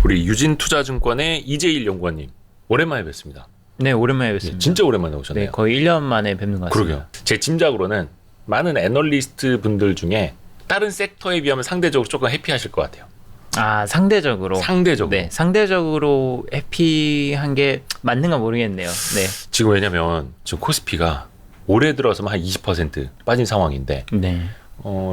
우리 유진투자증권의 이재일 연구원님 오랜만에 뵙습니다. 네, 오랜만에 뵙습니다. 진짜 오랜만에 오셨네요. 네, 거의 1년 만에 뵙는 것 같습니다. 그러게요. 제 짐작으로는 많은 애널리스트 분들 중에 다른 섹터에 비하면 상대적으로 조금 해피하실 것 같아요. 아, 상대적으로. 네, 상대적으로 해피한 게 맞는가 모르겠네요. 네. 지금 왜냐면 지금 코스피가 올해 들어서만 한 20% 빠진 상황인데 네.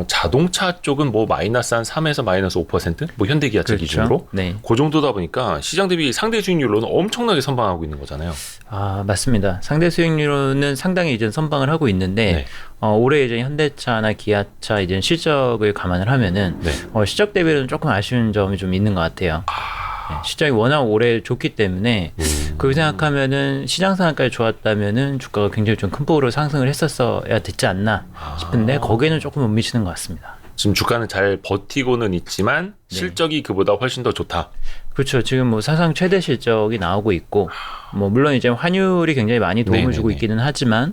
자동차 쪽은 뭐 마이너스 한 3에서 마이너스 5%? 뭐 현대기아차 그렇죠. 기준으로 네. 그 정도다 보니까 시장 대비 상대 수익률로는 엄청나게 선방하고 있는 거잖아요. 아, 맞습니다. 상대 수익률로는 상당히 이제 선방을 하고 있는데 네. 올해 이제 현대차나 기아차 이제 실적을 감안을 하면은 네. 실적 대비로는 조금 아쉬운 점이 좀 있는 것 같아요. 네, 실적이 워낙 올해 좋기 때문에 그렇게 생각하면은 시장 상황까지 좋았다면은 주가가 굉장히 좀 큰 폭으로 상승을 했었어야 됐지 않나 싶은데 거기에는 조금 못 미치는 것 같습니다. 지금 주가는 잘 버티고는 있지만 네. 실적이 그보다 훨씬 더 좋다. 그렇죠. 지금 뭐 사상 최대 실적이 나오고 있고, 뭐 물론 이제 환율이 굉장히 많이 도움을 주고 있기는 하지만,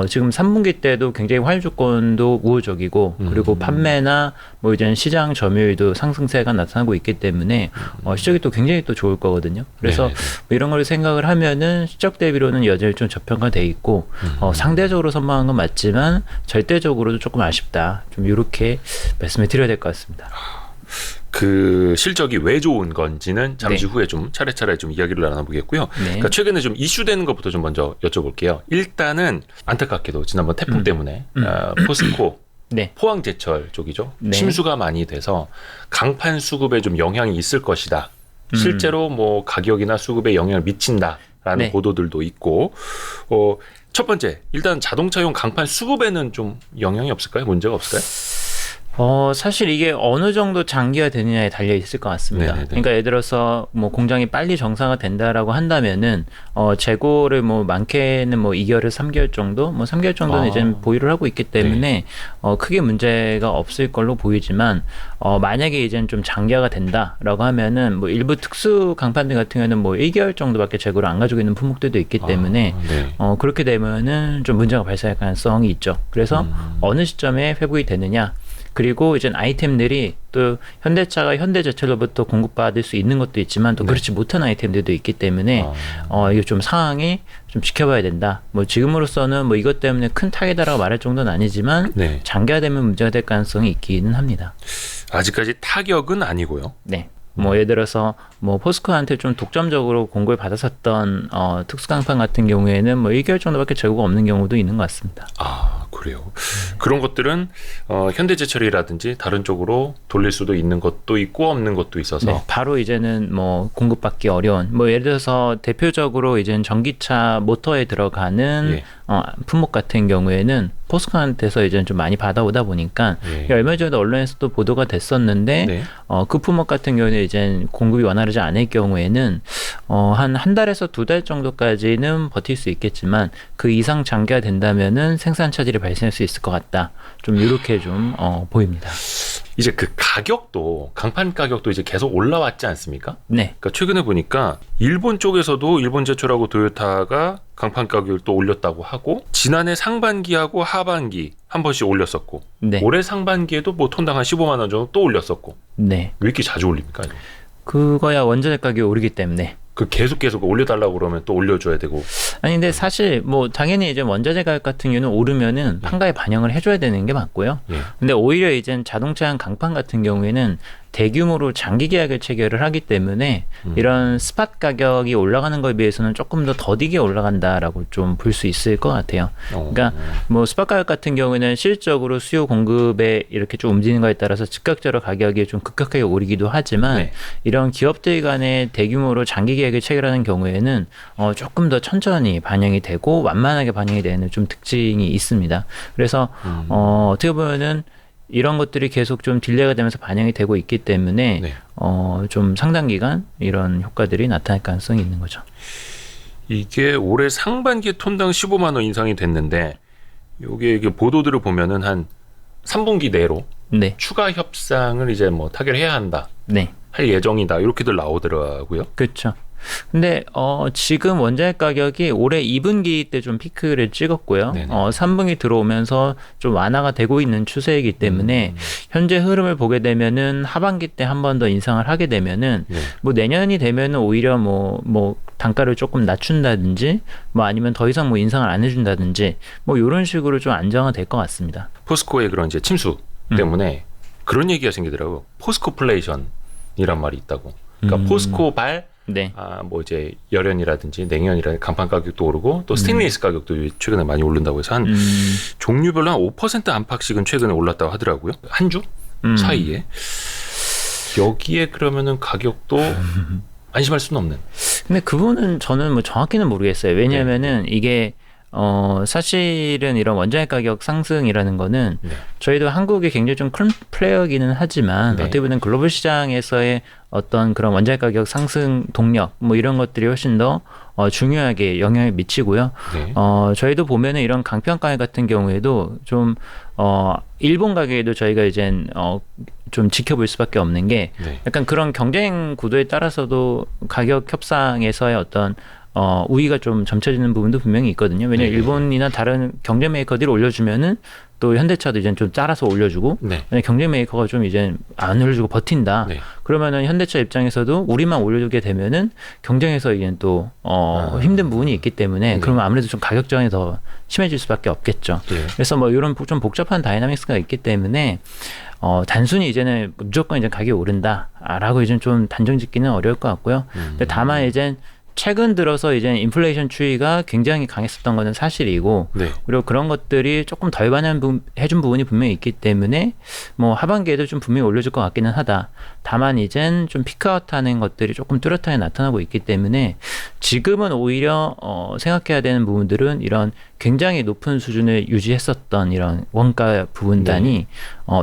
지금 3분기 때도 굉장히 환율 조건도 우호적이고, 그리고 판매나 뭐 이제 시장 점유율도 상승세가 나타나고 있기 때문에 실적이 또 굉장히 또 좋을 거거든요. 그래서 뭐 이런 걸 생각을 하면은 실적 대비로는 여전히 좀 저평가돼 있고, 상대적으로 선방한 건 맞지만 절대적으로도 조금 아쉽다. 좀 이렇게 말씀을 드려야 될 것 같습니다. 그 실적이 왜 좋은 건지는 잠시 네. 후에 좀 차례차례 좀 이야기를 나눠보겠고요. 네. 그러니까 최근에 좀 이슈되는 것부터 좀 먼저 여쭤볼게요. 일단은 안타깝게도 지난번 태풍 때문에 포스코 네. 포항제철 쪽이죠. 네. 침수가 많이 돼서 강판 수급에 좀 영향이 있을 것이다. 실제로 뭐 가격이나 수급에 영향을 미친다라는 네. 보도들도 있고 첫 번째 일단 자동차용 강판 수급에는 좀 영향이 없을까요? 문제가 없을까요? 사실 이게 어느 정도 장기화 되느냐에 달려 있을 것 같습니다. 네네네. 그러니까 예를 들어서 뭐 공장이 빨리 정상화 된다라고 한다면은 재고를 뭐 많게는 뭐 2개월에서 3개월 정도, 뭐 3개월 정도는 이제 보유를 하고 있기 때문에 크게 문제가 없을 걸로 보이지만 만약에 이제는 좀 장기화가 된다라고 하면은 뭐 일부 특수 강판들 같은 경우는 뭐 1개월 정도밖에 재고를 안 가지고 있는 품목들도 있기 때문에 네. 그렇게 되면은 좀 문제가 발생할 가능성이 있죠. 그래서 어느 시점에 회복이 되느냐. 그리고 이제 아이템들이 또 현대차가 현대제철로부터 공급받을 수 있는 것도 있지만 또 그렇지 못한 아이템들도 있기 때문에 이거 좀 상황이 좀 지켜봐야 된다. 뭐 지금으로서는 뭐 이것 때문에 큰 타격이다라고 말할 정도는 아니지만 장기화되면 문제가 될 가능성이 있기는 합니다. 아직까지 타격은 아니고요. 네. 뭐 예를 들어서 뭐 포스코한테 좀 독점적으로 공급을 받았었던 특수강판 같은 경우에는 뭐 1개월 정도밖에 재고가 없는 경우도 있는 것 같습니다. 아, 그래요. 그런 것들은 현대제철이라든지 다른 쪽으로 돌릴 수도 있는 것도 있고 없는 것도 있어서 네, 바로 이제는 뭐 공급받기 어려운 뭐 예를 들어서 대표적으로 이제는 전기차 모터에 들어가는 품목 같은 경우에는 포스코한테서 이제는 좀 많이 받아오다 보니까 얼마 전에 언론에서도 보도가 됐었는데 그 품목 같은 경우는 이제 공급이 원활하지 않을 경우에는 한 달에서 2달 정도까지는 버틸 수 있겠지만 그 이상 장기화 된다면은 생산 차질이 발생할 수 있을 것 같다. 좀 이렇게 좀 보입니다. 이제 그 가격도 강판 가격도 이제 계속 올라왔지 않습니까? 네. 그러니까 최근에 보니까 일본 쪽에서도 일본제철하고 토요타가 강판 가격을 또 올렸다고 하고 지난해 상반기하고 하반기 한 번씩 올렸었고 올해 상반기에도 뭐 톤당 한 15만 원 정도 또 올렸었고 왜 이렇게 자주 올립니까? 이거? 그거야 원자재 가격이 오르기 때문에 그 계속 올려달라고 그러면 또 올려줘야 되고. 아니 근데 사실 뭐 당연히 이제 원자재 가격 같은 경우는 오르면은 판가에 반영을 해줘야 되는 게 맞고요. 근데 오히려 이제 자동차용 강판 같은 경우에는 대규모로 장기 계약을 체결을 하기 때문에 이런 스팟 가격이 올라가는 것에 비해서는 조금 더 더디게 올라간다라고 좀 볼 수 있을 것 같아요. 그러니까 뭐 스팟 가격 같은 경우에는 실질적으로 수요 공급에 이렇게 좀 움직이는 거에 따라서 즉각적으로 가격이 좀 급격하게 오르기도 하지만 이런 기업들 간의 대규모로 장기 계약을 체결하는 경우에는 조금 더 천천히 반영이 되고 완만하게 반영이 되는 좀 특징이 있습니다. 그래서 어떻게 보면은 이런 것들이 계속 좀 딜레이가 되면서 반영이 되고 있기 때문에 좀 상당 기간 이런 효과들이 나타날 가능성이 있는 거죠. 이게 올해 상반기에 톤당 15만 원 인상이 됐는데 이게 보도들을 보면은 한 3분기 내로 추가 협상을 이제 뭐 타결해야 한다. 할 예정이다. 이렇게들 나오더라고요. 그렇죠. 근데 지금 원자재 가격이 올해 2분기 때 좀 피크를 찍었고요. 3분기 들어오면서 좀 완화가 되고 있는 추세이기 때문에 현재 흐름을 보게 되면은 하반기 때 한 번 더 인상을 하게 되면은 뭐 내년이 되면은 오히려 뭐 단가를 조금 낮춘다든지 뭐 아니면 더 이상 뭐 인상을 안 해준다든지 뭐 이런 식으로 좀 안정화될 것 같습니다. 포스코의 그런 이제 침수 때문에 그런 얘기가 생기더라고요. 포스코플레이션이란 말이 있다고. 그러니까 포스코발 네. 뭐 이제 열연이라든지 냉연이라든지 강판 가격도 오르고 또 스테인리스 가격도 최근에 많이 오른다고 해서 한 종류별로 한 5% 안팎씩은 최근에 올랐다고 하더라고요. 한 주 사이에. 여기에 그러면은 가격도 안심할 수는 없는. 근데 그분은 저는 뭐 정확히는 모르겠어요. 왜냐하면은 이게 사실은 이런 원자재 가격 상승이라는 거는 저희도 한국이 굉장히 좀 큰 플레이어기는 하지만 어떻게 보면 글로벌 시장에서의 어떤 그런 원자재 가격 상승 동력 뭐 이런 것들이 훨씬 더 중요하게 영향을 미치고요. 저희도 보면은 이런 강평 가격 같은 경우에도 좀 일본 가격에도 저희가 이제 좀 지켜볼 수밖에 없는 게 약간 그런 경쟁 구도에 따라서도 가격 협상에서의 어떤 우위가 좀 점쳐지는 부분도 분명히 있거든요. 왜냐하면 일본이나 다른 경제 메이커들이 올려주면은 또 현대차도 이제 좀 따라서 올려주고 만약 경제 메이커가 좀 이제 안 올려주고 버틴다. 그러면은 현대차 입장에서도 우리만 올려주게 되면은 경쟁에서 이제 또 힘든 부분이 있기 때문에 그러면 아무래도 좀 가격 저항이 더 심해질 수밖에 없겠죠. 그래서 뭐 이런 좀 복잡한 다이나믹스가 있기 때문에 단순히 이제는 무조건 이제 가격이 오른다라고 이제 좀 단정짓기는 어려울 것 같고요. 근데 다만 이제 최근 들어서 이제 인플레이션 추이가 굉장히 강했었던 것은 사실이고 그리고 그런 것들이 조금 덜 반영해준 부분이 분명히 있기 때문에 뭐 하반기에도 좀 분명히 올려줄 것 같기는 하다. 다만 이젠 좀 피크아웃하는 것들이 조금 뚜렷하게 나타나고 있기 때문에 지금은 오히려 생각해야 되는 부분들은 이런 굉장히 높은 수준을 유지했었던 이런 원가 부분단이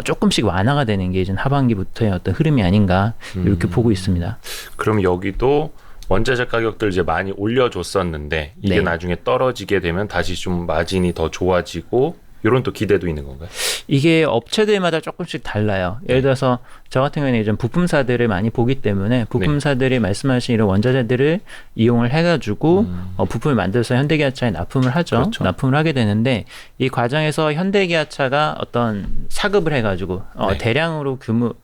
조금씩 완화가 되는 게 이제 하반기부터의 어떤 흐름이 아닌가 이렇게 보고 있습니다. 그럼 여기도 원자재 가격들 이제 많이 올려줬었는데 이게 나중에 떨어지게 되면 다시 좀 마진이 더 좋아지고 이런 또 기대도 있는 건가요? 이게 업체들마다 조금씩 달라요. 예를 들어서 저 같은 경우에는 이제 부품사들을 많이 보기 때문에 부품사들이 말씀하신 이런 원자재들을 이용을 해가지고 부품을 만들어서 현대기아차에 납품을 하죠. 납품을 하게 되는데 이 과정에서 현대기아차가 어떤 사급을 해가지고 대량으로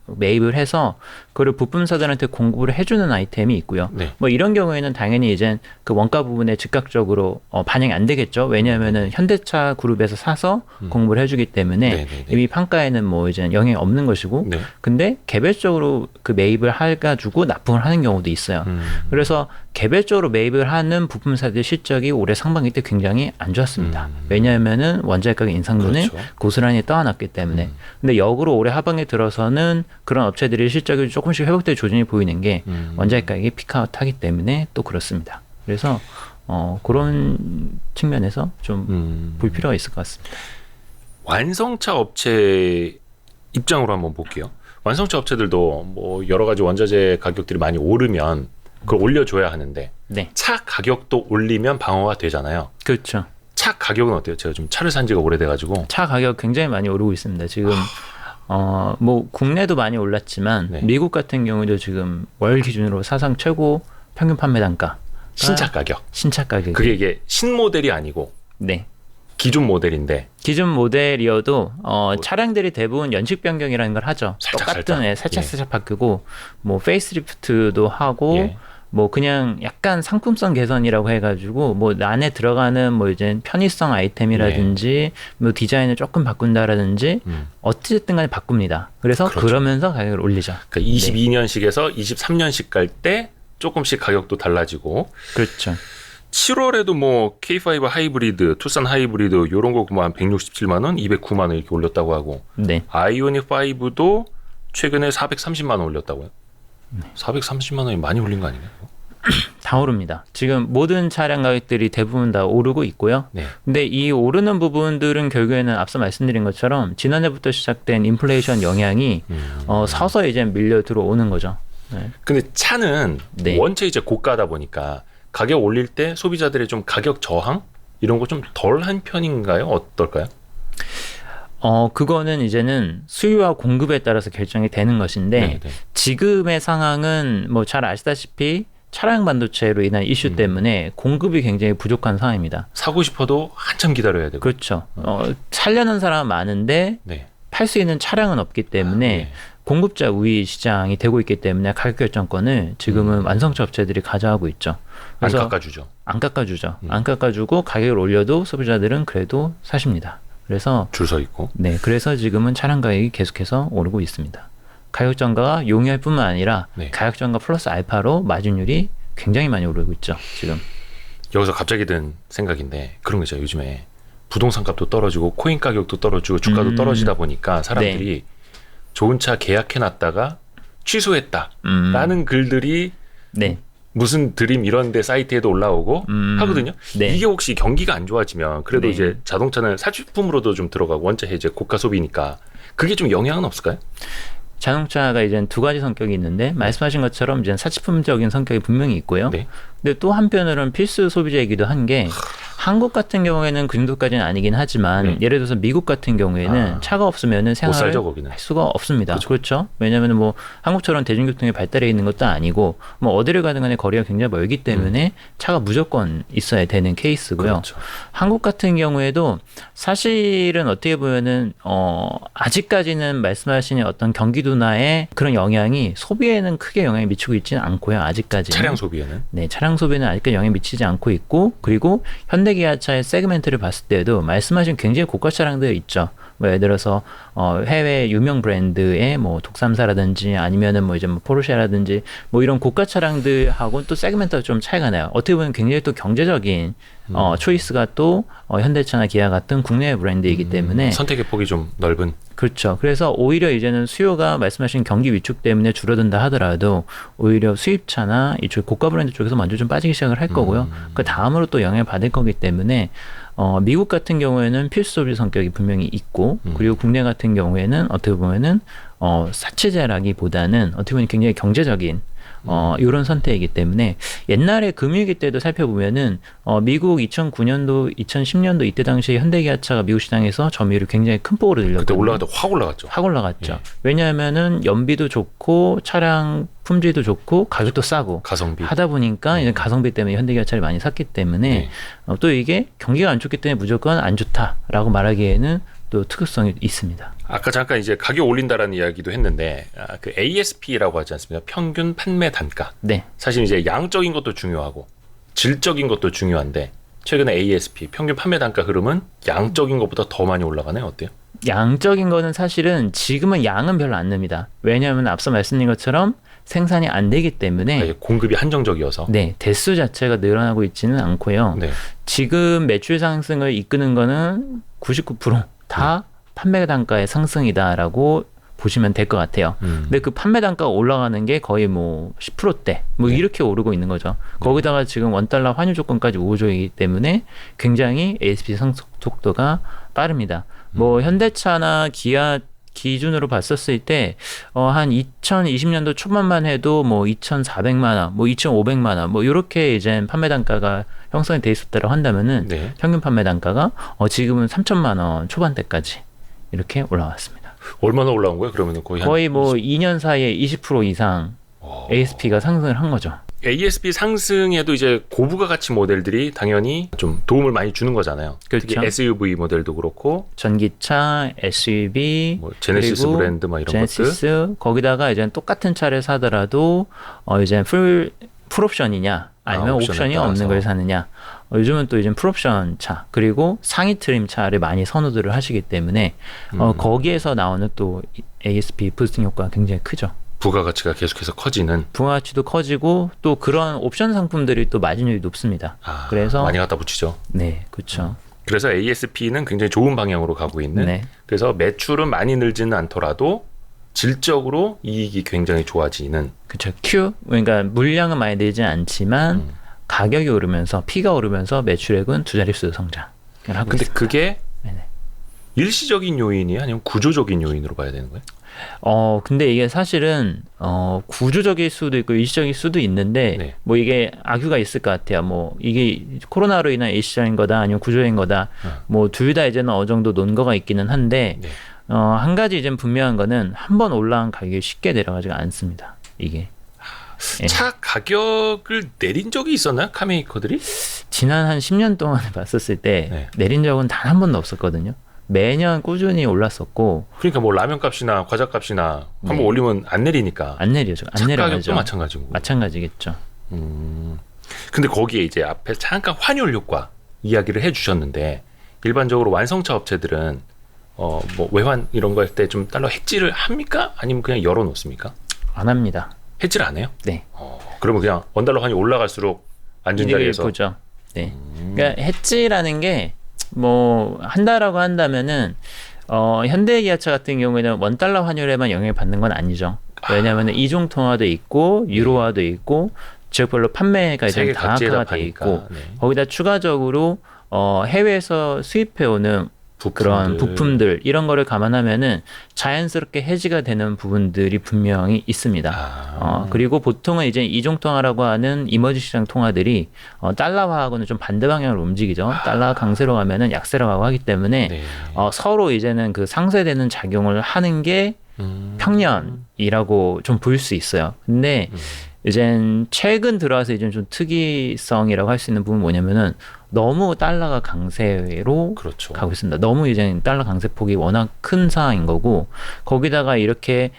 매입을 해서 그걸 부품사들한테 공급을 해주는 아이템이 있고요. 뭐 이런 경우에는 당연히 이제 그 원가 부분에 즉각적으로 반영이 안 되겠죠. 왜냐하면은 현대차 그룹에서 사서 공급을 해주기 때문에 이미 판가에는 뭐 이제 영향이 없는 것이고, 근데 개별적으로 그 매입을 해가지고 납품을 하는 경우도 있어요. 그래서 개별적으로 매입을 하는 부품사들 실적이 올해 상반기 때 굉장히 안 좋았습니다. 왜냐하면은 원자재 가격 인상분을 고스란히 떠안았기 때문에. 근데 역으로 올해 하반기 들어서는 그런 업체들이 실적이 조금씩 회복될 조짐이 보이는 게 원자재 가격이 피크아웃하기 때문에 또 그렇습니다. 그래서 그런 측면에서 좀 볼 필요가 있을 것 같습니다. 완성차 업체 입장으로 한번 볼게요. 완성차 업체들도 뭐 여러 가지 원자재 가격들이 많이 오르면 그걸 올려줘야 하는데 차 가격도 올리면 방어가 되잖아요. 그렇죠. 차 가격은 어때요? 제가 좀 차를 산 지가 오래돼가지고. 차 가격 굉장히 많이 오르고 있습니다. 지금 뭐 국내도 많이 올랐지만 미국 같은 경우도 지금 월 기준으로 사상 최고 평균 판매 단가. 신차 가격. 신차 가격. 그게 이게 신모델이 아니고. 기존 모델인데. 기존 모델이어도 차량들이 대부분 연식 변경이라는 걸 하죠. 똑같은 살짝 바꾸고 뭐 페이스리프트도 하고 뭐 그냥 약간 상품성 개선이라고 해가지고 뭐 안에 들어가는 뭐 이제 편의성 아이템이라든지 뭐 디자인을 조금 바꾼다라든지 어찌됐든 간에 바꿉니다. 그래서 그러면서 가격을 올리죠. 그러니까 22년식에서 23년식 갈 때 조금씩 가격도 달라지고. 그렇죠. 7월에도 뭐 K5 하이브리드, 투싼 하이브리드 이런 거 뭐 한 167만 원, 209만 원 이렇게 올렸다고 하고. 아이오닉 5도 최근에 430만 원 올렸다고요? 430만 원이 많이 올린 거 아니에요? 다 오릅니다. 지금 모든 차량 가격들이 대부분 다 오르고 있고요. 근데 이 오르는 부분들은 결국에는 앞서 말씀드린 것처럼 지난해부터 시작된 인플레이션 영향이 서서히 이제 밀려 들어오는 거죠. 근데 차는 원체 이제 고가다 보니까 가격 올릴 때 소비자들의 좀 가격 저항 이런 거 좀 덜한 편인가요? 어떨까요? 그거는 이제는 수요와 공급에 따라서 결정이 되는 것인데 지금의 상황은 뭐 잘 아시다시피 차량 반도체로 인한 이슈 때문에 공급이 굉장히 부족한 상황입니다. 사고 싶어도 한참 기다려야 되고. 그렇죠. 살려는 사람은 많은데 네. 팔 수 있는 차량은 없기 때문에 네. 공급자 우위 시장이 되고 있기 때문에 가격 결정권을 지금은 완성차 업체들이 가져가고 있죠. 안 그래서 깎아주죠. 안 깎아주죠. 안 깎아주고 가격을 올려도 소비자들은 그래도 사십니다. 그래서 줄 서 있고. 네, 그래서 지금은 차량 가격이 계속해서 오르고 있습니다. 가격 전가가 용이할 뿐만 아니라 네. 가격 전가 플러스 알파로 마진율이 굉장히 많이 오르고 있죠. 지금. 여기서 갑자기 든 생각인데 그런 거 있잖아요. 요즘에 부동산 값도 떨어지고 코인 가격도 떨어지고 주가도 떨어지다 보니까 사람들이 좋은 차 계약해놨다가 취소했다라는 글들이 네. 무슨 드림 이런 데 사이트에도 올라오고 하거든요. 네. 이게 혹시 경기가 안 좋아지면 그래도 네. 이제 자동차는 사치품으로도 좀 들어가고 원자 해제 고가 소비니까 그게 좀 영향은 없을까요? 자동차가 이제 두 가지 성격이 있는데 말씀하신 것처럼 이제 사치품적인 성격이 분명히 있고요. 네. 근데 또 한편으로는 필수 소비재이기도 한 게 한국 같은 경우에는 그 정도까지는 아니긴 하지만 예를 들어서 미국 같은 경우에는 차가 없으면은 생활을 살죠, 거기는. 할 수가 없습니다. 그렇죠. 왜냐하면 뭐 한국처럼 대중교통이 발달해 있는 것도 아니고 뭐 어디를 가든 간에 거리가 굉장히 멀기 때문에 차가 무조건 있어야 되는 케이스고요. 그렇죠. 한국 같은 경우에도 사실은 어떻게 보면은 아직까지는 말씀하신 어떤 경기 둔화의 그런 영향이 소비에는 크게 영향을 미치고 있지는 않고요. 아직까지는. 차량 소비에는. 네, 차량 소비는 아직까지 영향을 미치지 않고 있고, 그리고 현대기아차의 세그멘트를 봤을 때도 말씀하신 굉장히 고가 차량들 있죠. 뭐 예를 들어서 해외 유명 브랜드의 뭐 독삼사라든지 아니면은 뭐 이제 뭐 포르쉐라든지 뭐 이런 고가 차량들하고 또 세그멘트가 좀 차이가 나요. 어떻게 보면 굉장히 또 경제적인 초이스가 또 현대차나 기아 같은 국내 브랜드이기 때문에 선택의 폭이 좀 넓은. 그렇죠. 그래서 오히려 이제는 수요가 말씀하신 경기 위축 때문에 줄어든다 하더라도 오히려 수입차나 이쪽 고가 브랜드 쪽에서 먼저 좀 빠지기 시작을 할 거고요. 그 다음으로 또 영향을 받을 거기 때문에 미국 같은 경우에는 필수 소비 성격이 분명히 있고 그리고 국내 같은 경우에는 어떻게 보면은 사치제라기보다는 어떻게 보면 굉장히 경제적인 이런 선택이기 때문에 옛날에 금융위기 때도 살펴보면은 미국 2009년도, 2010년도 이때 당시에 현대기아차가 미국 시장에서 점유율이 굉장히 큰 폭으로 늘렸거든요. 그때 올라가다 확 올라갔죠. 확 올라갔죠. 예. 왜냐하면은 연비도 좋고 차량 품질도 좋고 가격도 싸고 가성비. 하다 보니까 이제 가성비 때문에 현대기아차를 많이 샀기 때문에 또 이게 경기가 안 좋기 때문에 무조건 안 좋다라고 말하기에는 또 특수성이 있습니다. 아까 잠깐 이제 가격 올린다라는 이야기도 했는데 그 ASP라고 하지 않습니까? 평균 판매 단가. 네. 사실 이제 양적인 것도 중요하고 질적인 것도 중요한데 최근에 ASP 평균 판매 단가 흐름은 양적인 것보다 더 많이 올라가네요. 어때요? 양적인 거는 사실은 지금은 양은 별로 안 납니다. 왜냐하면 앞서 말씀드린 것처럼 생산이 안 되기 때문에 공급이 한정적이어서 네, 대수 자체가 늘어나고 있지는 않고요. 네. 지금 매출 상승을 이끄는 거는 99%다 판매 단가의 상승이다라고 보시면 될 것 같아요. 근데 그 판매 단가가 올라가는 게 거의 뭐 10%대 뭐 이렇게 오르고 있는 거죠. 거기다가 지금 원달러 환율 조건까지 우호적이기 때문에 굉장히 ASP 상승 속도가 빠릅니다. 뭐 현대차나 기아 기준으로 봤었을 때 한 2020년도 초반만 해도 뭐 2,400만 원, 뭐 2,500만 원, 뭐 이렇게 이제 판매 단가가 형성이 돼 있었다고 한다면은 평균 판매 단가가 지금은 3천만 원 초반대까지 이렇게 올라왔습니다. 얼마나 올라온 거예요? 그러면 거의 뭐 2년 사이에 20% 이상 ASP가 상승을 한 거죠. ASP 상승에도 이제 고부가 가치 모델들이 당연히 좀 도움을 많이 주는 거잖아요. 그렇죠. 특히 SUV 모델도 그렇고 전기차, SUV, 뭐 제네시스 브랜드 막 이런 것들. 거기다가 이제 똑같은 차를 사더라도 이제 풀옵션이냐 아니면 옵션이 없는 걸 사느냐. 요즘은 또 이제 풀옵션 차 그리고 상위 트림 차를 많이 선호들을 하시기 때문에 거기에서 나오는 또 ASP 부스팅 효과가 굉장히 크죠. 부가가치가 계속해서 커지는. 부가가치도 커지고 또 그런 옵션 상품들이 또 마진율이 높습니다. 그래서 많이 갖다 붙이죠. 네, 그렇죠. 그래서 ASP는 굉장히 좋은 방향으로 가고 있는. 그래서 매출은 많이 늘지는 않더라도 질적으로 이익이 굉장히 좋아지는. 그렇죠. 그러니까 물량은 많이 늘지 않지만 가격이 오르면서 P가 오르면서 매출액은 두 자릿수 성장을 하고 근데 있습니다. 그게 일시적인 요인이 아니면 구조적인 요인으로 봐야 되는 거예요? 근데 이게 사실은 구조적일 수도 있고 일시적일 수도 있는데 뭐 이게 악유가 있을 것 같아요. 뭐 이게 코로나로 인한 일시적인 거다 아니면 구조적인 거다. 뭐 둘 다 이제는 어느 정도 논거가 있기는 한데 한 가지 이제 분명한 거는 한 번 올라간 가격이 쉽게 내려가지가 않습니다. 이게 예. 차 가격을 내린 적이 있었나요? 카메이커들이? 지난 한 10년 동안에 봤었을 때 네. 내린 적은 단 한 번도 없었거든요. 매년 꾸준히 올랐었고. 그러니까 뭐 라면 값이나 과자 값이나 한번 네. 올리면 안 내리니까. 안 내려죠. 안 차 내려가죠. 가격도 마찬가지고. 마찬가지겠죠. 근데 거기에 이제 앞에 잠깐 환율 효과 이야기를 해주셨는데 일반적으로 완성차 업체들은 뭐 외환 이런 거 할 때 좀 달러 해지를 합니까? 아니면 그냥 열어놓습니까? 안 합니다. 해지를 안 해요? 네. 그러면 그냥 원달러 환율 올라갈수록 앉은 자리에서 보죠. 네. 그러니까 해지라는 게 뭐 한다라고 한다면은 현대기아차 같은 경우에는 원달러 환율에만 영향을 받는 건 아니죠. 왜냐하면 이중 통화도 있고 유로화도 있고 지역별로 판매가 이제 다각화가 돼 있고 네. 거기다 추가적으로 해외에서 수입해오는 그런 부품들 이런 거를 감안하면은 자연스럽게 해지가 되는 부분들이 분명히 있습니다. 그리고 보통은 이제 이중 통화라고 하는 이머지 시장 통화들이 달러화하고는 좀 반대 방향으로 움직이죠. 달러 강세로 가면은 약세로 가고 하기 때문에 네. 서로 이제는 그 상쇄되는 작용을 하는 게 평년이라고 좀 보일 수 있어요. 근데 이젠 최근 들어와서 이제 좀 특이성이라고 할 수 있는 부분은 뭐냐면은 너무 달러가 강세로 그렇죠. 가고 있습니다. 너무 이제 달러 강세폭이 워낙 큰 상황인 거고 거기다가 이렇게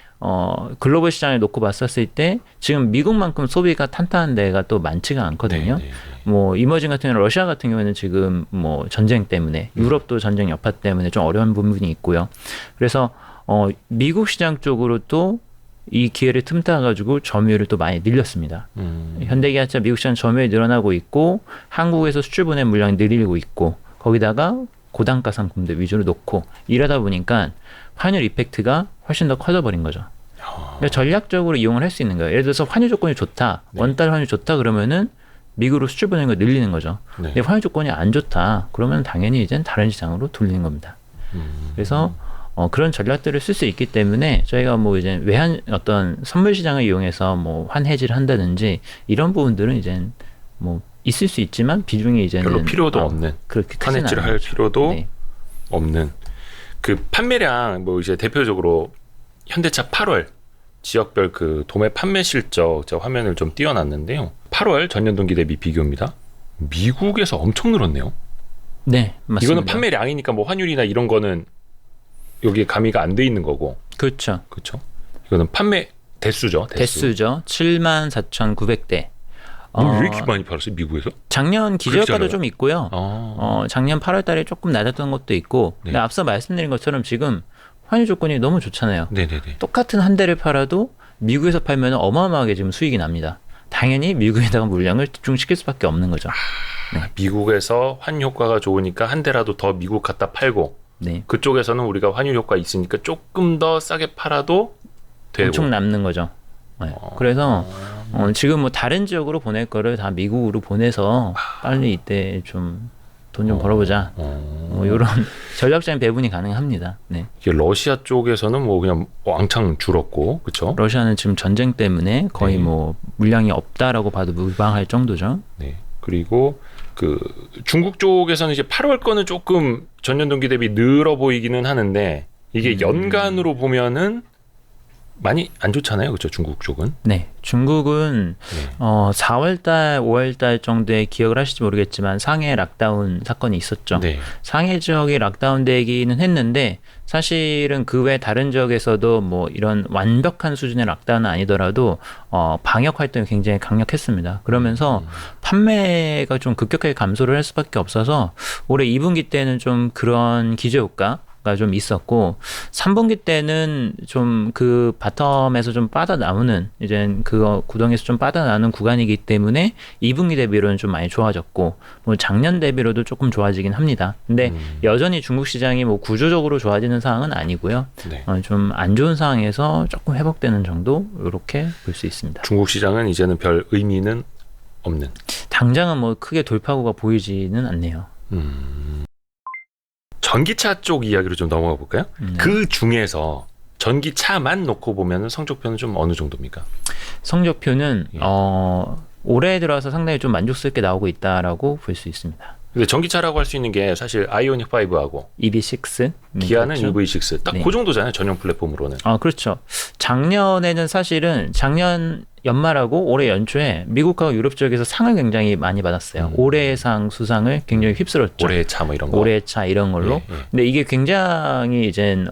글로벌 시장을 놓고 봤었을 때 지금 미국만큼 소비가 탄탄한 데가 또 많지가 않거든요. 네, 네, 네. 뭐 이머징 같은 경우는 러시아 같은 경우에는 지금 뭐 전쟁 때문에 유럽도 전쟁 여파 때문에 좀 어려운 부분이 있고요. 그래서 미국 시장 쪽으로 또 이 기회를 틈타가지고 점유율을 또 많이 늘렸습니다. 현대기아차 미국 시장 점유율이 늘어나고 있고 한국에서 수출 보내 물량이 늘리고 있고 거기다가 고단가 상품들 위주로 놓고 이러다 보니까 환율 이펙트가 훨씬 더 커져버린 거죠. 그러니까 전략적으로 이용을 할 수 있는 거예요. 예를 들어서 환율 조건이 좋다, 네. 원달러 환율 좋다 그러면은 미국으로 수출 보내는 걸 늘리는 거죠. 네. 근데 환율 조건이 안 좋다 그러면 당연히 이제 다른 시장으로 돌리는 겁니다. 그래서 그런 전략들을 쓸 수 있기 때문에 저희가 뭐 이제 외환 어떤 선물 시장을 이용해서 뭐 환해지를 한다든지 이런 부분들은 이제 뭐 있을 수 있지만 비중이 이제는 별로 필요도 없는 그렇게 환해지를 할 필요도 네. 없는 그 판매량 뭐 이제 대표적으로 현대차 8월 지역별 그 도매 판매 실적 제가 화면을 좀 띄워놨는데요. 8월 전년 동기 대비 비교입니다. 미국에서 엄청 늘었네요. 네, 맞습니다. 이거는 판매량이니까 뭐 환율이나 이런 거는 여기에 가미가 안 돼 있는 거고. 그렇죠. 그렇죠. 이거는 판매 대수죠. 대수죠. 74,900대. 왜 이렇게 많이 팔았어요, 미국에서? 작년 기저효과도 좀 있고요. 작년 8월 달에 조금 낮았던 것도 있고. 네. 근데 앞서 말씀드린 것처럼 지금 환율 조건이 너무 좋잖아요. 네네네. 똑같은 한 대를 팔아도 미국에서 팔면 어마어마하게 지금 수익이 납니다. 당연히 미국에다가 물량을 집중시킬 수밖에 없는 거죠. 네. 미국에서 환 효과가 좋으니까 한 대라도 더 미국 갖다 팔고 네. 그쪽에서는 우리가 환율 효과 있으니까 조금 더 싸게 팔아도 되고. 엄청 남는 거죠. 네. 그래서 지금 뭐 다른 지역으로 보낼 거를 다 미국으로 보내서 빨리 이때 좀 돈 좀 벌어보자. 뭐 이런 전략적인 배분이 가능합니다. 네. 이게 러시아 쪽에서는 뭐 그냥 왕창 줄었고, 그렇죠? 러시아는 지금 전쟁 때문에 거의 네. 뭐 물량이 없다라고 봐도 무방할 정도죠. 네. 그리고 그 중국 쪽에서는 이제 8월 거는 조금 전년 동기 대비 늘어 보이기는 하는데 이게 연간으로 보면은 많이 안 좋잖아요, 그렇죠? 중국 쪽은. 네, 중국은 네. 4월달, 5월달 정도에 기억을 하실지 모르겠지만 상해 락다운 사건이 있었죠. 네. 상해 지역이 락다운되기는 했는데 사실은 그 외 다른 지역에서도 뭐 이런 완벽한 수준의 락다운은 아니더라도 방역 활동이 굉장히 강력했습니다. 그러면서 판매가 좀 급격하게 감소를 할 수밖에 없어서 올해 2분기 때는 좀 그런 기저효과 가 좀 있었고 3분기 때는 좀 그 바텀에서 좀 빠져나오는 이제 그 구덩이에서 좀 빠져나오는 구간이기 때문에 2분기 대비로는 좀 많이 좋아졌고 뭐 작년 대비로도 조금 좋아지긴 합니다. 근데 여전히 중국 시장이 뭐 구조적으로 좋아지는 상황은 아니고요. 네. 좀 안 좋은 상황에서 조금 회복되는 정도 이렇게 볼 수 있습니다. 중국 시장은 이제는 별 의미는 없는. 당장은 뭐 크게 돌파구가 보이지는 않네요. 전기차 쪽 이야기로 좀 넘어가 볼까요? 그 중에서 전기차만 놓고 보면 성적표는 좀 어느 정도입니까? 성적표는 예. 올해 들어서 상당히 좀 만족스럽게 나오고 있다라고 볼 수 있습니다. 근데 전기차라고 할 수 있는 게 사실 아이오닉 5하고 EV6, 기아는 그렇죠. EV6 딱 그 네. 정도잖아요, 전용 플랫폼으로는. 그렇죠. 작년에는 사실은 작년 연말하고 올해 연초에 미국하고 유럽 지역에서 상을 굉장히 많이 받았어요. 올해의 상 수상을 굉장히 휩쓸었죠. 올해의 차 뭐 이런 거. 올해의 차 이런 걸로. 근데 이게 굉장히 이제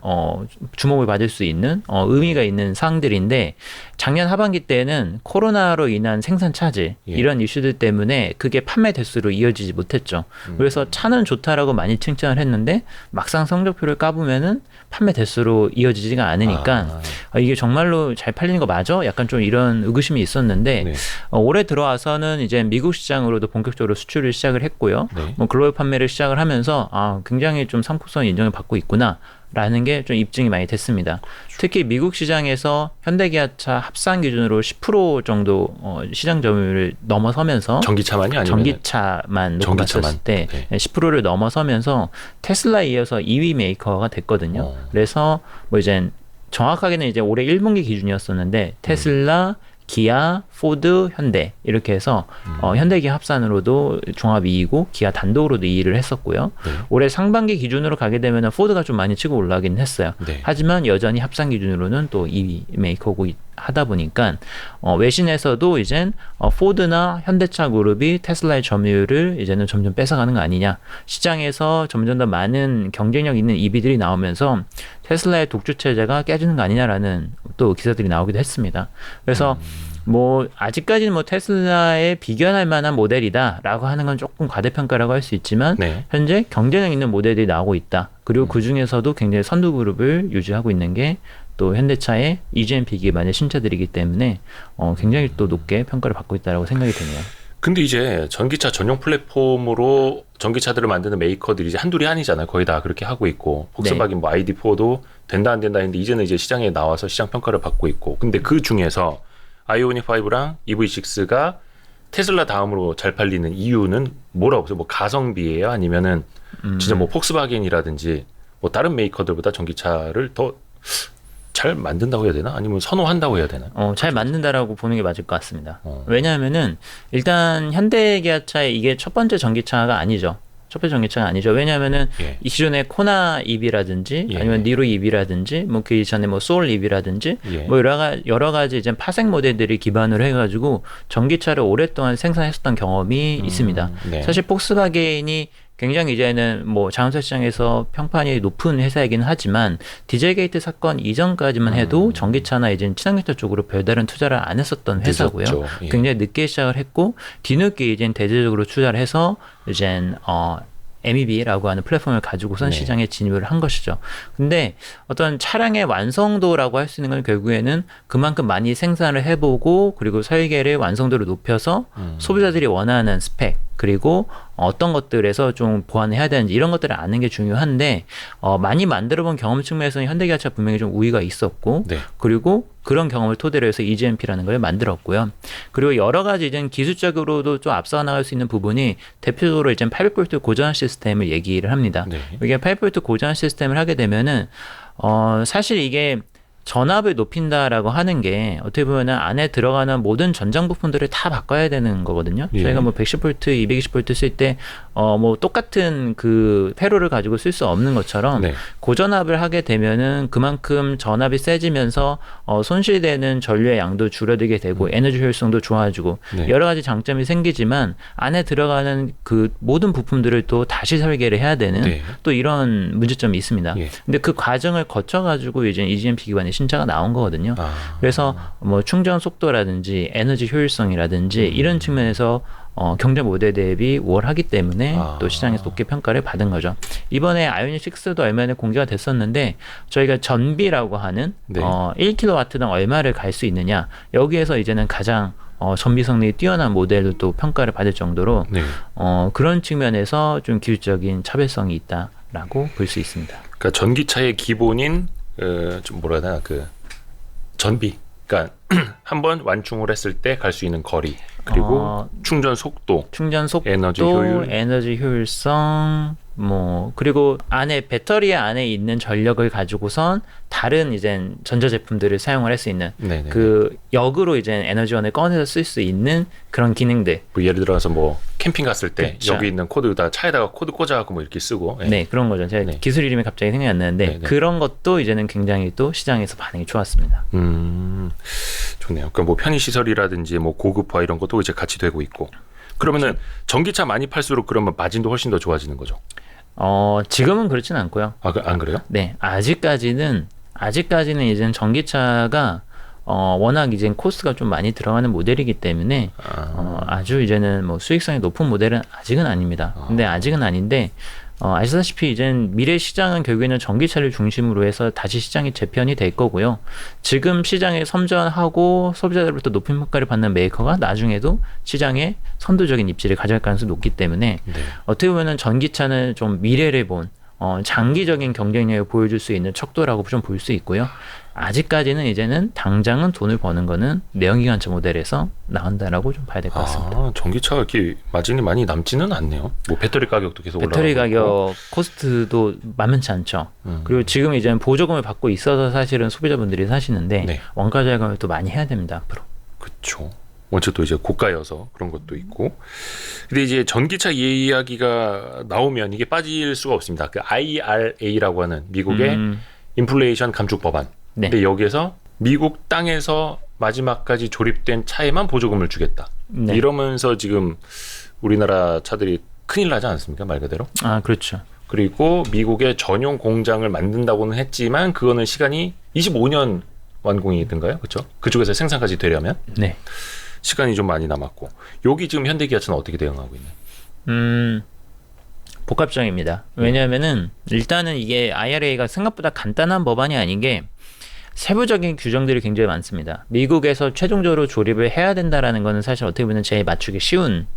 주목을 받을 수 있는 의미가 있는 상들인데 작년 하반기 때는 코로나로 인한 생산 차질 이런 이슈들 때문에 그게 판매 대수로 이어지지 못했죠. 그래서 차는 좋다라고 많이 칭찬을 했는데 막상 성적표를 까보면은 판매 대수로 이어지지가 않으니까 이게 정말로 잘 팔리는 거 맞아? 약간 좀 이런 의구심이 있었는데 네. 올해 들어와서는 이제 미국 시장으로도 본격적으로 수출을 시작을 했고요. 네. 뭐 글로벌 판매를 시작을 하면서 굉장히 좀 상품성이 인정을 받고 있구나. 라는 게 좀 입증이 많이 됐습니다. 그렇죠. 특히 미국 시장에서 현대기아차 합산 기준으로 10% 정도 시장 점유율을 넘어서면서 전기차만이 아니면 전기차만 놓고 봤을 때 10%를 넘어서면서 테슬라에 이어서 2위 메이커가 됐거든요. 그래서 뭐 이제 정확하게는 이제 올해 1분기 기준이었었는데 테슬라, 기아, 포드, 현대 이렇게 해서 현대기아 합산으로도 종합 2위고 기아 단독으로도 2위를 했었고요. 네. 올해 상반기 기준으로 가게 되면 포드가 좀 많이 치고 올라가긴 했어요. 네. 하지만 여전히 합산 기준으로는 또 2위 메이커고 하다 보니까 외신에서도 이젠 포드나 현대차 그룹이 테슬라의 점유율을 이제는 점점 뺏어가는 거 아니냐. 시장에서 점점 더 많은 경쟁력 있는 EV들이 나오면서 테슬라의 독주 체제가 깨지는 거 아니냐라는 또 기사들이 나오기도 했습니다. 그래서 뭐 아직까지는 뭐 테슬라에 비견할 만한 모델이다라고 하는 건 조금 과대평가라고 할 수 있지만 네. 현재 경쟁력 있는 모델들이 나오고 있다. 그리고 그 중에서도 굉장히 선두 그룹을 유지하고 있는 게 또 현대차의 EGMP 기반의 신차들이기 때문에 굉장히 또 높게 평가를 받고 있다라고 생각이 드네요. 근데 이제 전기차 전용 플랫폼으로 전기차들을 만드는 메이커들이 이제 한둘이 아니잖아요. 거의 다 그렇게 하고 있고 폭스바겐 뭐 ID4도 된다 안 된다 했는데 이제는 이제 시장에 나와서 시장 평가를 받고 있고 근데 그 중에서 아이오닉 5랑 EV6가 테슬라 다음으로 잘 팔리는 이유는 뭐라고 보세요? 뭐 가성비예요? 아니면은 진짜 뭐 폭스바겐이라든지 뭐 다른 메이커들보다 전기차를 더 잘 만든다고 해야 되나? 아니면 선호한다고 해야 되나? 잘 만든다라고 보는 게 맞을 것 같습니다. 왜냐하면은 일단 현대기아차의 이게 첫 번째 전기차가 아니죠. 첫 번째 전기차가 아니죠. 왜냐하면은 이 기존의 코나 EV라든지 아니면 니로 EV라든지 뭐 그 이전에 뭐 소울 EV라든지 뭐 여러 가지 이제 파생 모델들이 기반으로 해가지고 전기차를 오랫동안 생산했었던 경험이 있습니다. 네. 사실 폭스바겐이 굉장히 이제는 뭐 자동차 시장에서 평판이 높은 회사이긴 하지만 디젤 게이트 사건 이전까지만 해도 전기차나 이제 친환경차 쪽으로 별다른 투자를 안 했었던 회사고요. 굉장히 늦게 시작을 했고 뒤늦게 이제 대대적으로 투자를 해서 이제 MEB라고 하는 플랫폼을 가지고선 시장에 진입을 한 것이죠. 근데 어떤 차량의 완성도라고 할 수 있는 건 결국에는 그만큼 많이 생산을 해보고 그리고 설계를 완성도를 높여서 소비자들이 원하는 스펙 그리고 어떤 것들에서 좀 보완해야 되는지 이런 것들을 아는 게 중요한데 많이 만들어본 경험 측면에서는 현대기아차 분명히 좀 우위가 있었고 그리고 그런 경험을 토대로 해서 EGMP라는 걸 만들었고요. 그리고 여러 가지 이제 기술적으로도 좀 앞서 나갈 수 있는 부분이 대표적으로 이제 800V 고전 시스템을 얘기를 합니다. 이게 800V 고전 시스템을 하게 되면은 사실 이게 전압을 높인다라고 하는 게 어떻게 보면은 안에 들어가는 모든 전장 부품들을 다 바꿔야 되는 거거든요. 저희가 뭐 110V, 220V 쓸 때 뭐 똑같은 그 회로를 가지고 쓸 수 없는 것처럼 고전압을 하게 되면은 그만큼 전압이 세지면서 손실되는 전류의 양도 줄어들게 되고 에너지 효율성도 좋아지고 여러 가지 장점이 생기지만 안에 들어가는 그 모든 부품들을 또 다시 설계를 해야 되는 또 이런 문제점이 있습니다. 근데 그 과정을 거쳐 가지고 이제 EGMP 기반의 신차가 나온 거거든요. 그래서 뭐 충전 속도라든지 에너지 효율성이라든지 이런 측면에서 경쟁 모델 대비 우월하기 때문에 또 시장에서 높게 평가를 받은 거죠. 이번에 아이오닉 6도 얼마 전에 공개가 됐었는데 저희가 전비라고 하는 1kW당 얼마를 갈 수 있느냐 여기에서 이제는 가장 전비 성능이 뛰어난 모델로 또 평가를 받을 정도로 그런 측면에서 좀 기술적인 차별성이 있다라고 볼 수 있습니다. 그러니까 전기차의 기본인 좀 뭐라 해야 되나 그 전비 그러니까 한번 완충을 했을 때 갈 수 있는 거리 그리고 충전 속도, 에너지 효율성 뭐 그리고 안에 배터리 안에 있는 전력을 가지고선 다른 이제 전자 제품들을 사용을 할 수 있는 그 역으로 이제 에너지원을 꺼내서 쓸 수 있는 그런 기능들. 뭐 예를 들어서 뭐 캠핑 갔을 때 그쵸. 여기 있는 코드다 차에다가 코드 꽂아갖고 뭐 이렇게 쓰고. 예. 네, 그런 거죠. 제가 네. 기술 이름이 갑자기 생각이 안 나는데 네, 네. 그런 것도 이제는 굉장히 또 시장에서 반응이 좋았습니다. 좋네요. 그러니까 뭐 편의 시설이라든지 뭐 고급화 이런 것도 이제 같이 되고 있고. 그러면은 전기차 많이 팔수록 그러면 마진도 훨씬 더 좋아지는 거죠. 지금은 그렇진 않고요. 안 그래요? 네, 아직까지는 이제는 전기차가 워낙 이제 코스트가 좀 많이 들어가는 모델이기 때문에 아주 이제는 뭐 수익성이 높은 모델은 아직은 아닙니다. 근데 아직은 아닌데 아시다시피 이젠 미래 시장은 결국에는 전기차를 중심으로 해서 다시 시장이 재편이 될 거고요. 지금 시장에 선전하고 소비자들로부터 높은 평가를 받는 메이커가 나중에도 시장에 선도적인 입지를 가져갈 가능성이 높기 때문에 네. 어떻게 보면 전기차는 좀 미래를 본 장기적인 경쟁력을 보여줄 수 있는 척도라고 좀 볼 수 있고요. 아직까지는 이제는 당장은 돈을 버는 거는 내연기관차 모델에서 나온다라고 좀 봐야 될 것 같습니다. 전기차가 이렇게 마진이 많이 남지는 않네요. 뭐 배터리 가격도 계속 올라가고 배터리 가격, 있고. 코스트도 만만치 않죠. 그리고 지금 이제는 보조금을 받고 있어서 사실은 소비자분들이 사시는데 네. 원가 절감을 또 많이 해야 됩니다, 앞으로. 그렇죠. 원체 또 이제 고가여서 그런 것도 있고. 근데 이제 전기차 이야기가 나오면 이게 빠질 수가 없습니다. 그 IRA라고 하는 미국의 인플레이션 감축 법안. 네. 근데 여기에서 미국 땅에서 마지막까지 조립된 차에만 보조금을 주겠다. 네. 이러면서 지금 우리나라 차들이 큰일 나지 않습니까? 말 그대로. 아, 그렇죠. 그리고 미국의 전용 공장을 만든다고는 했지만 그거는 시간이 25년 완공이든가요? 그렇죠? 그쪽에서 생산까지 되려면 네. 시간이 좀 많이 남았고. 여기 지금 현대기아차는 어떻게 대응하고 있나요? 복합적입니다. 왜냐하면은 일단은 이게 IRA가 생각보다 간단한 법안이 아닌 게 세부적인 규정들이 굉장히 많습니다. 미국에서 최종적으로 조립을 해야 된다라는 거는 사실 어떻게 보면 제일 맞추기 쉬운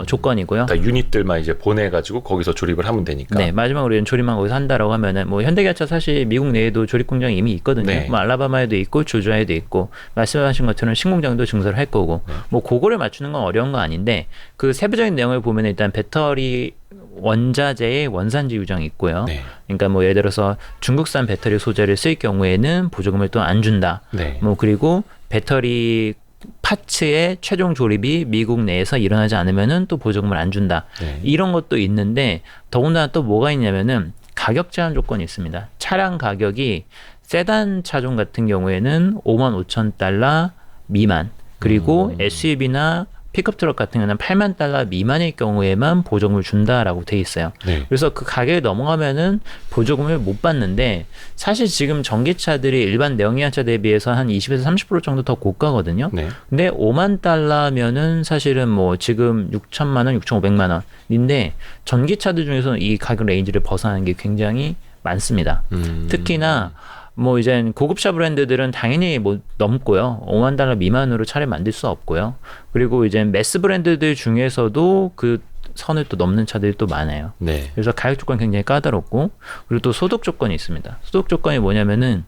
조건이고요. 그러니까 유닛들만 이제 보내가지고 거기서 조립을 하면 되니까. 네, 마지막으로 조립만 거기서 한다라고 하면은 뭐 현대기아차 사실 미국 내에도 조립 공장이 이미 있거든요. 네. 뭐 알라바마에도 있고 조지아에도 있고 말씀하신 것처럼 신공장도 증설을 할 거고 뭐 그거를 맞추는 건 어려운 거 아닌데 그 세부적인 내용을 보면 일단 배터리 원자재의 원산지 유정이 있고요. 네. 그러니까 뭐 예를 들어서 중국산 배터리 소재를 쓸 경우에는 보조금을 또 안 준다. 네. 뭐 그리고 배터리 파츠의 최종 조립이 미국 내에서 일어나지 않으면은 또 보조금을 안 준다. 네. 이런 것도 있는데 더군다나 또 뭐가 있냐면은 가격 제한 조건이 있습니다. 차량 가격이 세단 차종 같은 경우에는 55,000달러 미만, 그리고 SUV나 픽업 트럭 같은 경우는 8만 달러 미만일 경우에만 보조금을 준다라고 돼 있어요. 네. 그래서 그 가격이 넘어가면은 보조금을 못 받는데 사실 지금 전기차들이 일반 내연기관차 대비해서 한 20에서 30% 정도 더 고가거든요. 네. 근데 5만 달러면은 사실은 뭐 지금 6천만 원, 6,500만 원인데 전기차들 중에서는 이 가격 레인지를 벗어나는 게 굉장히 많습니다. 특히나 뭐 이제 고급차 브랜드들은 당연히 뭐 넘고요. 5만 달러 미만으로 차를 만들 수 없고요. 그리고 이제 매스 브랜드들 중에서도 그 선을 또 넘는 차들이 또 많아요. 네. 그래서 가격 조건 굉장히 까다롭고 그리고 또 소득 조건이 있습니다. 소득 조건이 뭐냐면은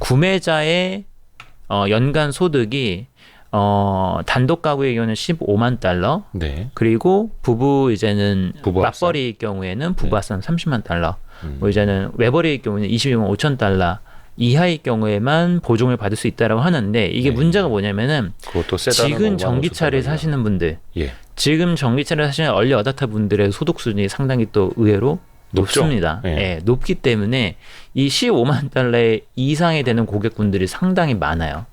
구매자의 연간 소득이 단독 가구의 경우는 15만 달러. 네. 그리고 부부 이제는 부부 합산. 맞벌이일 경우에는 부부 합산 30만 달러. 뭐 이제는 외벌이일 경우는 22만 5천 달러. 이하의 경우에만 보조금을 받을 수 있다라고 하는데 이게 네. 문제가 뭐냐면은 그것도 세단은 지금 5만 전기차를 5천 사시는 분들, 예. 지금 전기차를 사시는 얼리 어답터 분들의 소득 수준이 상당히 또 의외로 높죠? 높습니다. 예. 예, 높기 때문에 이 15만 달러 이상이 되는 고객분들이 상당히 많아요.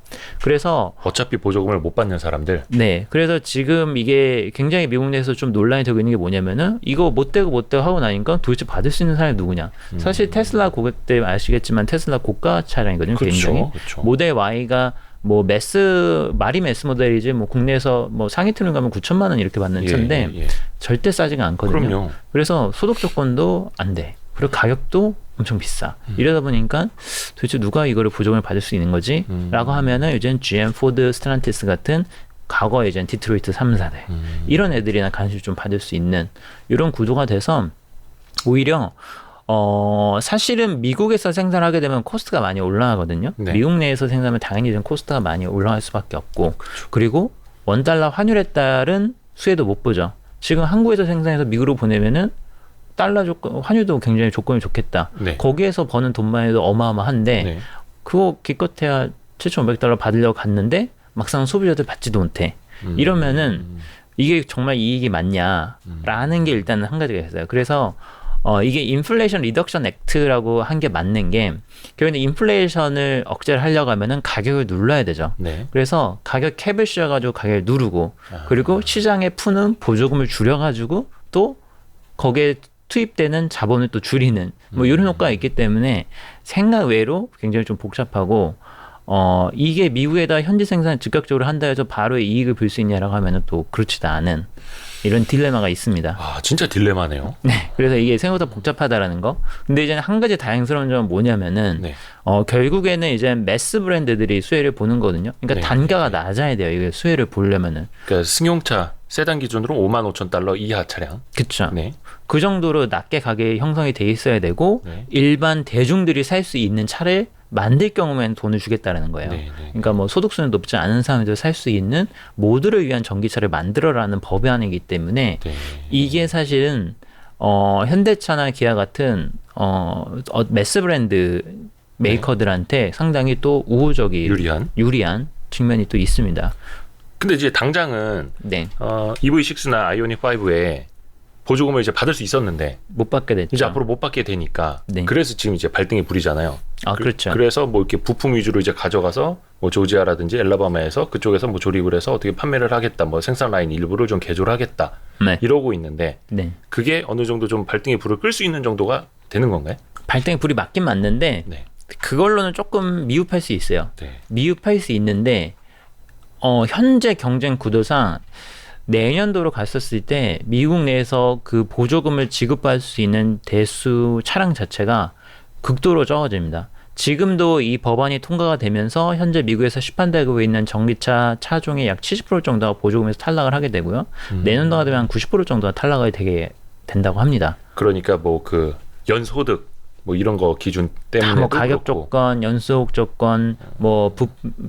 그래서 어차피 보조금을 못 받는 사람들. 네, 그래서 지금 이게 굉장히 미국 내에서 좀 논란이 되고 있는 게 뭐냐면은 이거 못 되고 하고 나니까 도대체 받을 수 있는 사람이 누구냐? 사실 테슬라 고객들 아시겠지만 테슬라 고가 차량이거든요. 굉장히 그렇죠. 모델 Y가 뭐 말이 매스 모델이지 뭐 국내에서 뭐 상위 트를 가면 9천만 원 이렇게 받는 차인데 예. 절대 싸지가 않거든요. 그럼요. 그래서 소득 조건도 안 돼. 그리고 가격도 엄청 비싸. 이러다 보니까 도대체 누가 이거를 보조금을 받을 수 있는 거지? 라고 하면은 이제는 GM, 포드, 스텔란티스 같은 과거에 이제 디트로이트 3사들 이런 애들이나 관심을 좀 받을 수 있는 이런 구도가 돼서 오히려 사실은 미국에서 생산하게 되면 코스트가 많이 올라가거든요. 네. 미국 내에서 생산하면 당연히 좀 코스트가 많이 올라갈 수밖에 없고 그리고 원달러 환율에 따른 수혜도 못 보죠. 지금 한국에서 생산해서 미국으로 보내면은 달러 조건, 환율도 굉장히 조건이 좋겠다. 네. 거기에서 버는 돈만 해도 어마어마한데 네. 그거 기껏해야 7,500달러 받으려고 갔는데 막상 소비자들 받지도 못해. 이러면은 이게 정말 이익이 맞냐라는 게 일단 한 가지가 있어요. 그래서 이게 인플레이션 리덕션 액트라고 한 게 맞는 게 결국엔 인플레이션을 억제를 하려고 하면은 가격을 눌러야 되죠. 네. 그래서 가격 캡을 씌워가지고 가격을 누르고 그리고 시장에 푸는 보조금을 줄여가지고 또 거기에 투입되는 자본을 또 줄이는 뭐 이런 효과가 있기 때문에 생각 외로 굉장히 좀 복잡하고 이게 미국에다 현지 생산을 즉각적으로 한다 해서 바로 이익을 볼 수 있냐라고 하면은 또 그렇지도 않은 이런 딜레마가 있습니다. 아, 진짜 딜레마네요. 네. 그래서 이게 생각보다 복잡하다라는 거. 근데 이제 한 가지 다양스러운 점은 뭐냐면은 네. 결국에는 이제 매스 브랜드들이 수혜를 보는 거거든요. 그러니까 네. 단가가 낮아야 돼요. 이게 수혜를 보려면은. 그러니까 승용차 세단 기준으로 55,000달러 이하 차량. 그렇죠. 네. 그 정도로 낮게 가격이 형성이 돼 있어야 되고 네. 일반 대중들이 살 수 있는 차를 만들 경우에는 돈을 주겠다라는 거예요. 네, 네. 그러니까 뭐 소득수는 높지 않은 사람들 살 수 있는 모두를 위한 전기차를 만들어라는 법안이기 때문에 네. 이게 사실은 현대차나 기아 같은 매스 브랜드 메이커들한테 상당히 또 우호적인 유리한 측면이 또 있습니다. 근데 이제 당장은 네. EV6나 아이오닉 5에 보조금을 이제 받을 수 있었는데 못 받게 됐죠. 이제 앞으로 못 받게 되니까 네. 그래서 지금 이제 발등에 불이잖아요. 그렇죠. 그래서 뭐 이렇게 부품 위주로 이제 가져가서 뭐 조지아라든지 엘라바마에서 그쪽에서 뭐 조립을 해서 어떻게 판매를 하겠다, 뭐 생산 라인 일부를 좀 개조를 하겠다 네. 이러고 있는데 네. 그게 어느 정도 좀 발등에 불을 끌 수 있는 정도가 되는 건가요? 발등에 불이 맞긴 맞는데 네. 그걸로는 조금 미흡할 수 있어요. 네. 미흡할 수 있는데 현재 경쟁 구도상 내년도로 갔었을 때 미국 내에서 그 보조금을 지급받을 수 있는 대수 차량 자체가 극도로 적어집니다. 지금도 이 법안이 통과가 되면서 현재 미국에서 시판되고 있는 전기차 차종의 약 70% 정도가 보조금에서 탈락을 하게 되고요. 내년도가 되면 한 90% 정도가 탈락이 되게 된다고 합니다. 그러니까 뭐 그 연소득 뭐 이런 거 기준 때문에 뭐 가격 조건, 연소득 조건, 뭐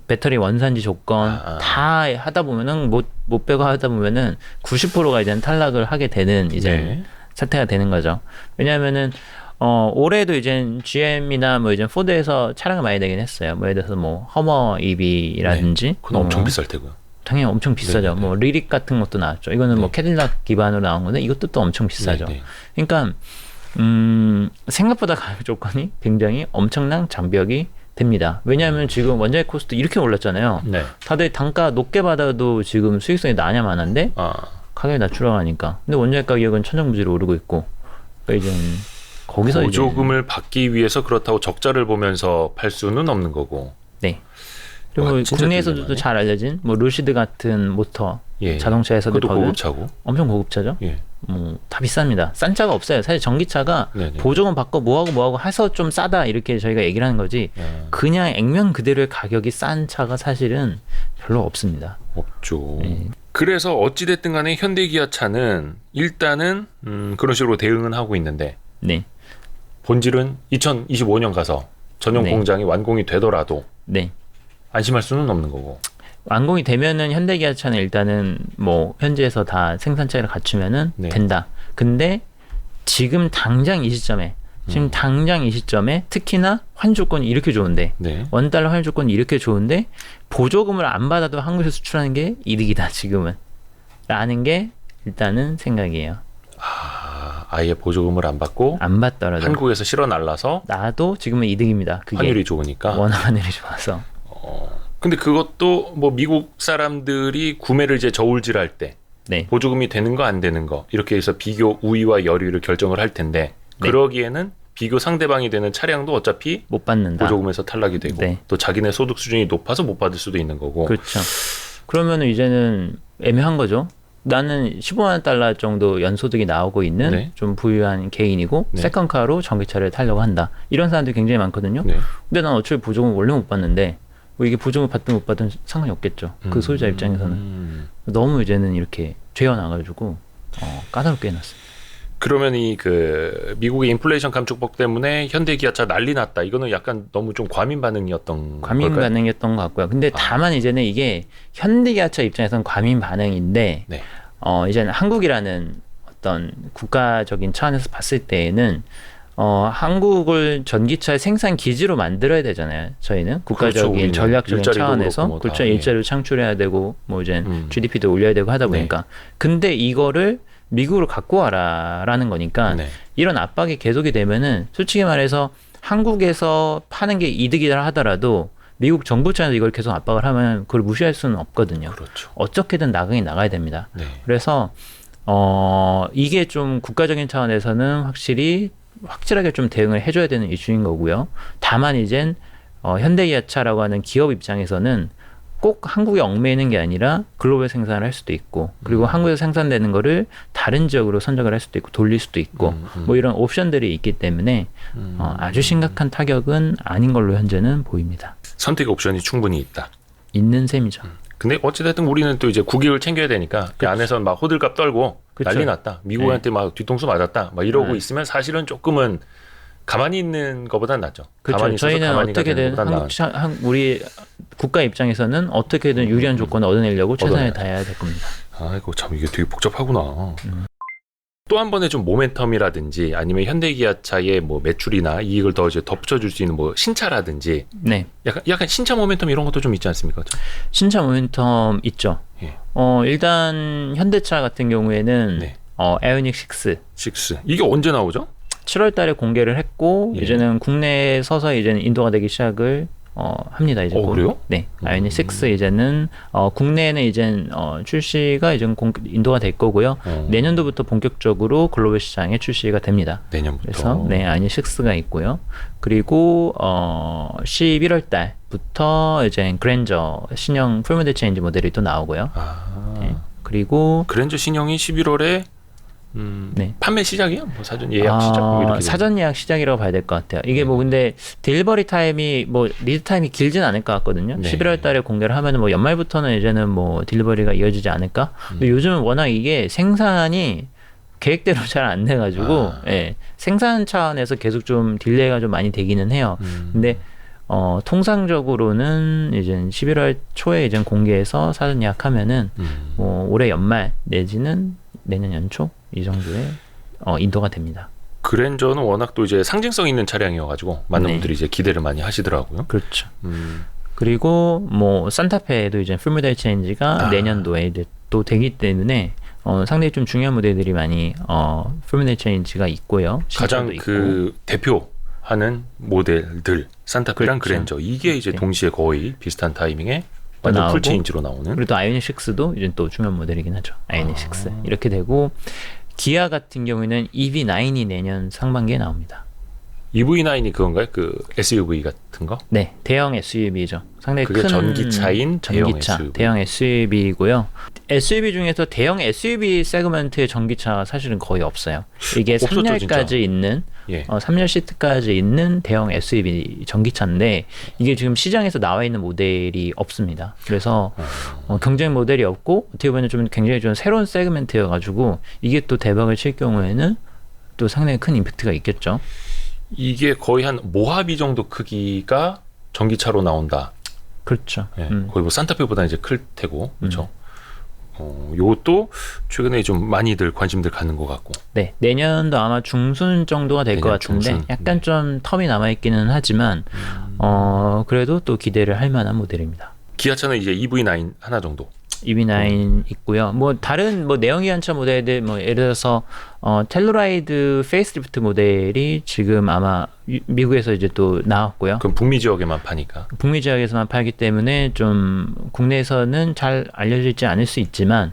배터리 원산지 조건 다 하다 보면은 못 빼고 하다 보면은 90%가 이제 탈락을 하게 되는 이제 네. 사태가 되는 거죠. 왜냐하면은 올해도 이제 GM이나 뭐 이제 포드에서 차량을 많이 내긴 했어요. 뭐 예를 들어서 뭐 허머 EV라든지 네. 그건 엄청 비쌀 테고요. 당연히 엄청 비싸죠. 네네네. 뭐 리릭 같은 것도 나왔죠. 이거는 뭐 캐딜락 기반으로 나온 건데 이것도 또 엄청 비싸죠. 네네. 그러니까 생각보다 가격 조건이 굉장히 엄청난 장벽이 됩니다. 왜냐하면 지금 원자재 코스트 이렇게 올랐잖아요. 네. 다들 단가 높게 받아도 지금 수익성이 나냐마나인데 가격이 낮추려고 하니까. 근데 원자재 가격은 천정부지로 오르고 있고. 그러니까 이제 거기서 보조금을 받기 위해서 그렇다고 적자를 보면서 팔 수는 없는 거고. 네. 그리고 국내에서도 딜레마네. 잘 알려진 뭐 루시드 같은 모터 예. 자동차에서도 그것도 고급차고. 엄청 고급차죠. 예. 뭐 다 비쌉니다. 싼 차가 없어요. 사실 전기차가 네네. 보조금 받고 뭐하고 해서 좀 싸다 이렇게 저희가 얘기를 하는 거지 그냥 액면 그대로의 가격이 싼 차가 사실은 별로 없습니다. 없죠. 네. 그래서 어찌됐든 간에 현대기아차는 일단은 그런 식으로 대응은 하고 있는데 네. 본질은 2025년 가서 전용 네. 공장이 완공이 되더라도 네. 안심할 수는 없는 거고. 완공이 되면은 현대기아차는 일단은 뭐 현지에서 다 생산체를 갖추면은 네. 된다. 근데 지금 당장 이 시점에 특히나 환조건이 이렇게 좋은데 네. 원달러 환조건이 이렇게 좋은데 보조금을 안 받아도 한국에서 수출하는 게 이득이다 지금은 라는 게 일단은 생각이에요. 아예 보조금을 안 받고 안 받더라도 한국에서 실어 날라서 나도 지금은 이득입니다. 그게 환율이 좋으니까. 워낙 하늘이 좋아서. 근데 그것도 뭐 미국 사람들이 구매를 이제 저울질할 때 네. 보조금이 되는 거 안 되는 거 이렇게 해서 비교 우위와 열위를 결정을 할 텐데 네. 그러기에는 비교 상대방이 되는 차량도 어차피 못 받는다. 보조금에서 탈락이 되고 네. 또 자기네 소득 수준이 높아서 못 받을 수도 있는 거고. 그렇죠. 그러면은 이제는 애매한 거죠. 나는 15만 달러 정도 연소득이 나오고 있는 네. 좀 부유한 개인이고 네. 세컨카로 전기차를 타려고 한다. 이런 사람들이 굉장히 많거든요. 네. 근데 난 어차피 보조금 원래 못 받는데 뭐 이게 보조금 받든 못 받든 상관이 없겠죠. 그 소유자 입장에서는. 너무 이제는 이렇게 죄어나가지고 까다롭게 해놨습니다. 그러면 이 그 미국의 인플레이션 감축법 때문에 현대기아차 난리 났다. 이거는 약간 너무 좀 과민 반응이었던 과민 걸까요? 반응이었던 것 같고요. 근데 다만 이제는 이게 현대기아차 입장에서는 과민 반응인데 네. 이제는 한국이라는 어떤 국가적인 차원에서 봤을 때에는 한국을 전기차 생산 기지로 만들어야 되잖아요. 저희는 국가적인 그렇죠, 전략적인 차원에서 뭐 그렇죠. 다, 일자리를 창출해야 되고 뭐 이제 GDP도 올려야 되고 하다 보니까 근데 이거를 미국으로 갖고 와라라는 거니까 이런 압박이 계속이 되면은 솔직히 말해서 한국에서 파는 게 이득이라 하더라도 미국 정부 차에서 이걸 계속 압박을 하면 그걸 무시할 수는 없거든요. 그렇죠. 어떻게든 나가긴 나가야 됩니다. 그래서 이게 좀 국가적인 차원에서는 확실하게 좀 대응을 해줘야 되는 이슈인 거고요. 다만 이젠 현대기아차라고 하는 기업 입장에서는 꼭 한국에 얽매이는 게 아니라 글로벌 생산을 할 수도 있고 그리고 한국에서 생산되는 거를 다른 지역으로 선적을 할 수도 있고 돌릴 수도 있고 뭐 이런 옵션들이 있기 때문에 아주 심각한 타격은 아닌 걸로 현재는 보입니다. 선택 옵션이 충분히 있다. 있는 셈이죠. 근데 어찌됐든 우리는 또 이제 국익을 챙겨야 되니까 그 안에서 막 호들갑 떨고 그쵸. 난리 났다. 미국한테 막 뒤통수 맞았다. 막 이러고 있으면 사실은 조금은 가만히 있는 것보단 낫죠. 그렇죠. 가만히 있어서 저희는 가만히 어떻게든 우리 국가 입장에서는 어떻게든 유리한 조건을 얻어내려고 최선을 다해야 될 겁니다. 아이고 참 이게 되게 복잡하구나. 또 한 번의 좀 모멘텀이라든지 아니면 현대기아차의 뭐 매출이나 이익을 더 이제 덧붙여줄 수 있는 뭐 신차라든지 네. 약간 신차 모멘텀 이런 것도 좀 있지 않습니까? 신차 모멘텀 있죠. 예. 일단 현대차 같은 경우에는 아이오닉 6 이게 언제 나오죠? 7월 달에 공개를 했고 이제는 국내에 서서히 이제는 인도가 되기 시작을 합니다. 이제 그래요? 네. 아이오닉 6 이제는 국내에는 이젠 출시가 이제 인도가 될 거고요. 내년도부터 본격적으로 글로벌 시장에 출시가 됩니다. 내년부터. 그래서 아이오닉 6가 있고요. 그리고 11월 달부터 이제 그랜저 신형 풀모델 체인지 모델이 또 나오고요. 네. 그리고 그랜저 신형이 11월에 판매 시작이요? 뭐 사전 예약 시작? 뭐 이렇게 사전 예약 시작이라고 봐야 될 것 같아요. 이게 뭐 근데 딜리버리 타임이 뭐 리드 타임이 길진 않을 것 같거든요. 11월 달에 공개를 하면 뭐 연말부터는 이제는 뭐 딜리버리가 이어지지 않을까? 근데 요즘은 워낙 이게 생산이 계획대로 잘 안 돼가지고 생산 차원에서 계속 좀 딜레이가 좀 많이 되기는 해요. 근데 통상적으로는 이제 11월 초에 이제 공개해서 사전 예약하면은 뭐 올해 연말 내지는 내년 연초 이 정도에 인도가 됩니다. 그랜저는 워낙 또 이제 상징성 있는 차량이어가지고 많은 분들이 이제 기대를 많이 하시더라고요. 그렇죠. 그리고 뭐 산타페도 이제 풀모델 체인지가 내년도에 이제 또 되기 때문에 상당히 좀 중요한 모델들이 많이 풀모델 체인지가 있고요. 가장 그 있고. 대표하는 모델들 산타페랑 그랜저 이게 이제 동시에 거의 비슷한 타이밍에 완전 풀 체인지로 나오는. 그리고 또 아이오닉 6도 이제 또 중요한 모델이긴 하죠. 아이오닉 6 이렇게 되고 기아 같은 경우에는 EV9이 내년 상반기에 나옵니다. EV9이 그건가요? 그 SUV 같은 거? 네, 대형 SUV죠. 상당히 그게 큰 전기차인 대형 SUV이고요. SUV 중에서 대형 SUV 세그먼트의 전기차가 사실은 거의 없어요. 이게 3열까지 있는 3열 시트까지 있는 대형 SUV 전기차인데 이게 지금 시장에서 나와 있는 모델이 없습니다. 그래서 경쟁 모델이 없고 어떻게 보면 좀 굉장히 좀 새로운 세그먼트여가지고 이게 또 대박을 칠 경우에는 또 상당히 큰 임팩트가 있겠죠. 이게 거의 한 모하비 정도 크기가 전기차로 나온다. 그렇죠. 거의 뭐 산타페보다 이제 클 테고, 그렇죠. 요것도 최근에 좀 많이들 관심들 갖는 것 같고. 네, 내년도 아마 중순 정도가 될 것 같은데 중순. 약간 좀 텀이 남아 있기는 하지만 그래도 또 기대를 할 만한 모델입니다. 기아차는 이제 EV9 하나 정도. EV9 있고요. 뭐 다른 뭐 내연기관차 모델들 뭐 예를 들어서 텔루라이드 페이스리프트 모델이 지금 아마 미국에서 이제 또 나왔고요. 그럼 북미 지역에만 파니까. 북미 지역에서만 팔기 때문에 좀 국내에서는 잘 알려지지 않을 수 있지만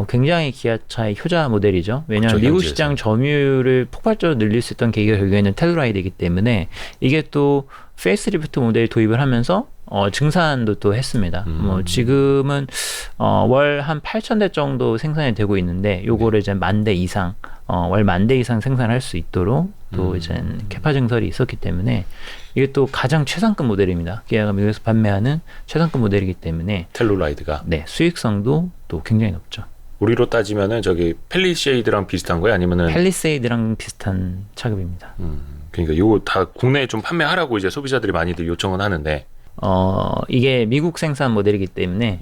굉장히 기아차의 효자 모델이죠. 왜냐하면 미국 시장 점유율을 폭발적으로 늘릴 수 있던 계기가 결국에는 텔루라이드이기 때문에 이게 또 페이스리프트 모델 도입을 하면서 증산도 또 했습니다. 뭐 지금은 월 한 8,000대 정도 생산이 되고 있는데 요거를 이제 10,000대 이상 월 10,000대 이상 생산할 수 있도록 또 이제 캐파 증설이 있었기 때문에 이게 또 가장 최상급 모델입니다. 기아가 미국에서 판매하는 최상급 모델이기 때문에 텔루라이드가 수익성도 또 굉장히 높죠. 우리로 따지면은 저기 팰리세이드랑 비슷한 거예요? 아니면은 팰리세이드랑 비슷한 차급입니다. 그러니까 요거 다 국내에 좀 판매하라고 이제 소비자들이 많이들 요청은 하는데 이게 미국 생산 모델이기 때문에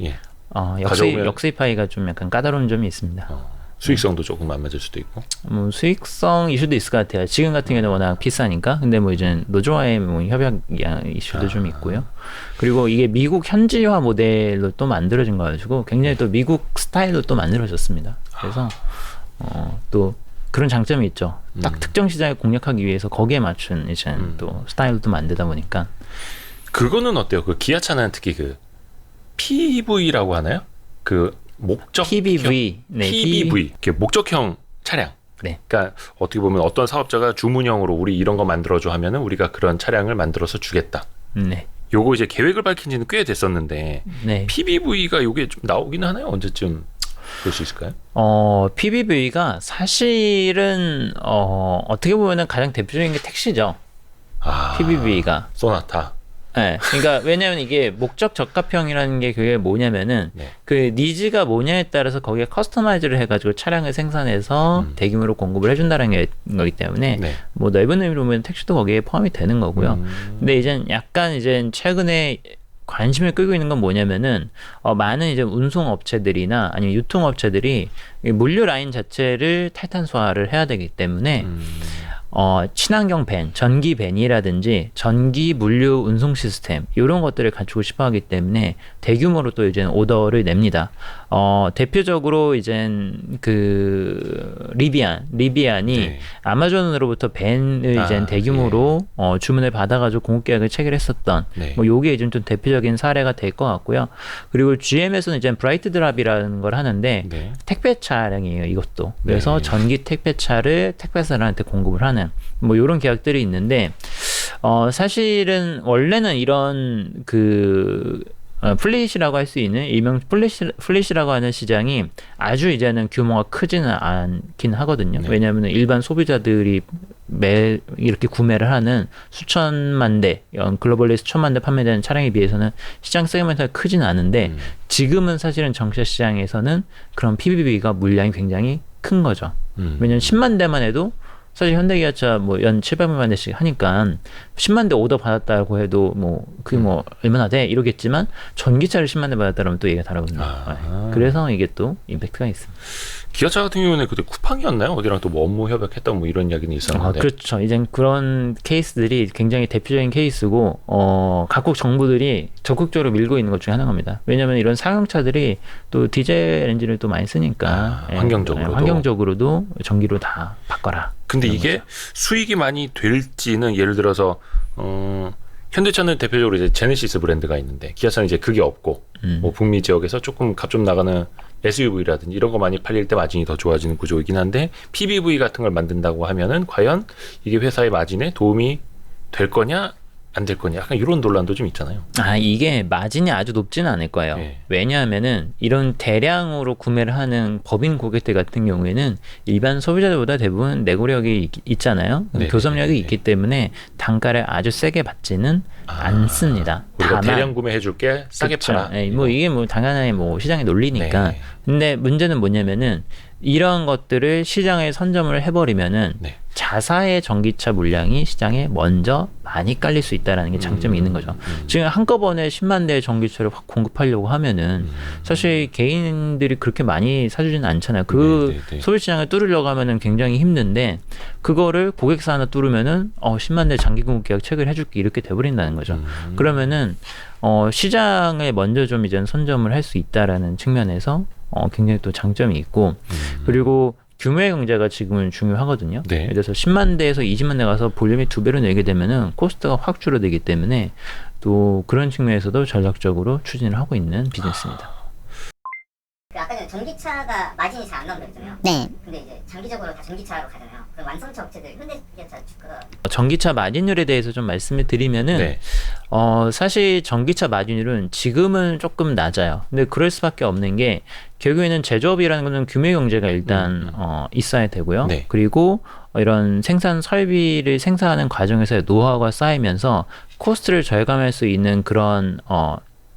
역수입하기가 좀 약간 까다로운 점이 있습니다. 수익성도 조금 안 맞을 수도 있고. 수익성 이슈도 있을 것 같아요. 지금 같은 경우는 워낙 비싸니까. 근데 뭐 이제 노조와의 뭐 협약 이슈도 좀 있고요. 그리고 이게 미국 현지화 모델로 또 만들어진 거 가지고 굉장히 또 미국 스타일로 또 만들어졌습니다. 그래서 또 그런 장점이 있죠. 딱 특정 시장을 공략하기 위해서 거기에 맞춘 이제 또 스타일도 만들다 보니까. 그거는 어때요? 그 기아차는 특히 그 PV라고 하나요? 그 목적 PBV, 네, PBV, 목적형 차량. 네. 그러니까 어떻게 보면 어떤 사업자가 주문형으로 우리 이런 거 만들어줘 하면은 우리가 그런 차량을 만들어서 주겠다. 네. 요거 이제 계획을 밝힌지는 꽤 됐었는데 네. PBV가 요게 좀 나오기는 하나요? 언제쯤 볼 수 있을까요? PBV가 사실은 어떻게 보면은 가장 대표적인 게 택시죠. PBV가 소나타. 네, 그러니까 왜냐하면 이게 목적 적합형이라는 게 그게 뭐냐면은 네. 그 니즈가 뭐냐에 따라서 거기에 커스터마이즈를 해가지고 차량을 생산해서 대규모로 공급을 해준다는 게 거기 때문에 네. 뭐 넓은 의미로 보면 택시도 거기에 포함이 되는 거고요. 근데 이제 약간 이제 최근에 관심을 끌고 있는 건 뭐냐면은 많은 이제 운송 업체들이나 아니면 유통 업체들이 물류 라인 자체를 탈탄소화를 해야 되기 때문에 친환경 밴, 전기 밴이라든지 전기 물류 운송 시스템 이런 것들을 갖추고 싶어 하기 때문에 대규모로 또 이제 오더를 냅니다. 대표적으로 이제 그 리비안이 네. 아마존으로부터 밴을 이제 대규모로 주문을 받아가지고 공급 계약을 체결했었던 네. 뭐 요게 이제 좀 대표적인 사례가 될 것 같고요. 그리고 GM에서는 이제 브라이트 드랍이라는 걸 하는데 네. 택배 차량이에요, 이것도. 그래서 네. 전기 택배차를 택배사들한테 공급을 하는 뭐 이런 계약들이 있는데 사실은 원래는 이런 플릿이라고 할 수 있는 일명 플릿이라고 하는 시장이 아주 이제는 규모가 크지는 않긴 하거든요. 네. 왜냐하면 일반 소비자들이 이렇게 구매를 하는 수천만 대, 글로벌리 수천만 대 판매되는 차량에 비해서는 시장 세그먼트가 크지는 않은데 지금은 사실은 전기차 시장에서는 그런 PBV가 물량이 굉장히 큰 거죠. 왜냐하면 10만 대만 해도 사실 현대기아차 뭐 연 700만 대씩 하니까 10만 대 오더 받았다고 해도 뭐 그게 뭐 얼마나 돼 이러겠지만 전기차를 10만 대 받았다 그러면 또 얘기가 다르거든요. 그래서 이게 또 임팩트가 있습니다. 기아차 같은 경우는 그때 쿠팡이었나요? 어디랑 또 뭐 업무 협약했다고 뭐 이런 이야기는 있었는데. 그렇죠. 이제 그런 케이스들이 굉장히 대표적인 케이스고 각국 정부들이 적극적으로 밀고 있는 것 중에 하나입니다. 왜냐하면 이런 상용차들이 또 디젤 엔진을 또 많이 쓰니까 환경적으로도 전기로 다 바꿔라. 근데 이게 거죠. 수익이 많이 될지는 예를 들어서 현대차는 대표적으로 이제 제네시스 브랜드가 있는데 기아차는 이제 그게 없고 뭐 북미 지역에서 조금 값 좀 나가는 SUV라든지 이런 거 많이 팔릴 때 마진이 더 좋아지는 구조이긴 한데 PBV 같은 걸 만든다고 하면은 과연 이게 회사의 마진에 도움이 될 거냐 안 될 거냐 약간 이런 논란도 좀 있잖아요. 이게 마진이 아주 높지는 않을 거예요. 네. 왜냐하면은 이런 대량으로 구매를 하는 법인 고객들 같은 경우에는 일반 소비자들보다 대부분 내구력이 있잖아요. 네. 교섭력이 있기 때문에 단가를 아주 세게 받지는 않습니다. 우리가 대량 구매해줄게 싸게 팔아. 네, 뭐 이게 뭐 당연히 뭐 시장의 논리니까. 네. 근데 문제는 뭐냐면은 이런 것들을 시장에 선점을 해버리면은 네. 자사의 전기차 물량이 시장에 먼저 많이 깔릴 수 있다는 게 장점이 있는 거죠. 지금 한꺼번에 10만 대의 전기차를 확 공급하려고 하면은 사실 개인들이 그렇게 많이 사주지는 않잖아요. 소비 시장을 뚫으려고 하면은 굉장히 힘든데 그거를 고객사 하나 뚫으면은 10만 대 장기 공급 계약 체결해줄게 이렇게 돼버린다는 거죠. 그러면은 시장에 먼저 좀 이제 선점을 할 수 있다라는 측면에서 굉장히 또 장점이 있고 그리고 규모의 경제가 지금은 중요하거든요. 네. 예를 들어서 10만 대에서 20만 대 가서 볼륨이 2배로 늘게 되면은 코스트가 확 줄어들기 때문에 또 그런 측면에서도 전략적으로 추진을 하고 있는 비즈니스입니다. 아까 전에 전기차가 마진이 잘 안 나온다고 했잖아요. 네. 근데 이제 장기적으로 다 전기차로 가잖아요. 그럼 완성차 업체들 현대기아차 주가가 전기차 마진율에 대해서 좀 말씀을 드리면은 네. 사실 전기차 마진율은 지금은 조금 낮아요. 근데 그럴 수밖에 없는 게 결국에는 제조업이라는 거는 규모의 경제가 일단 있어야 되고요. 네. 그리고 이런 생산 설비를 생산하는 과정에서의 노하우가 쌓이면서 코스트를 절감할 수 있는 그런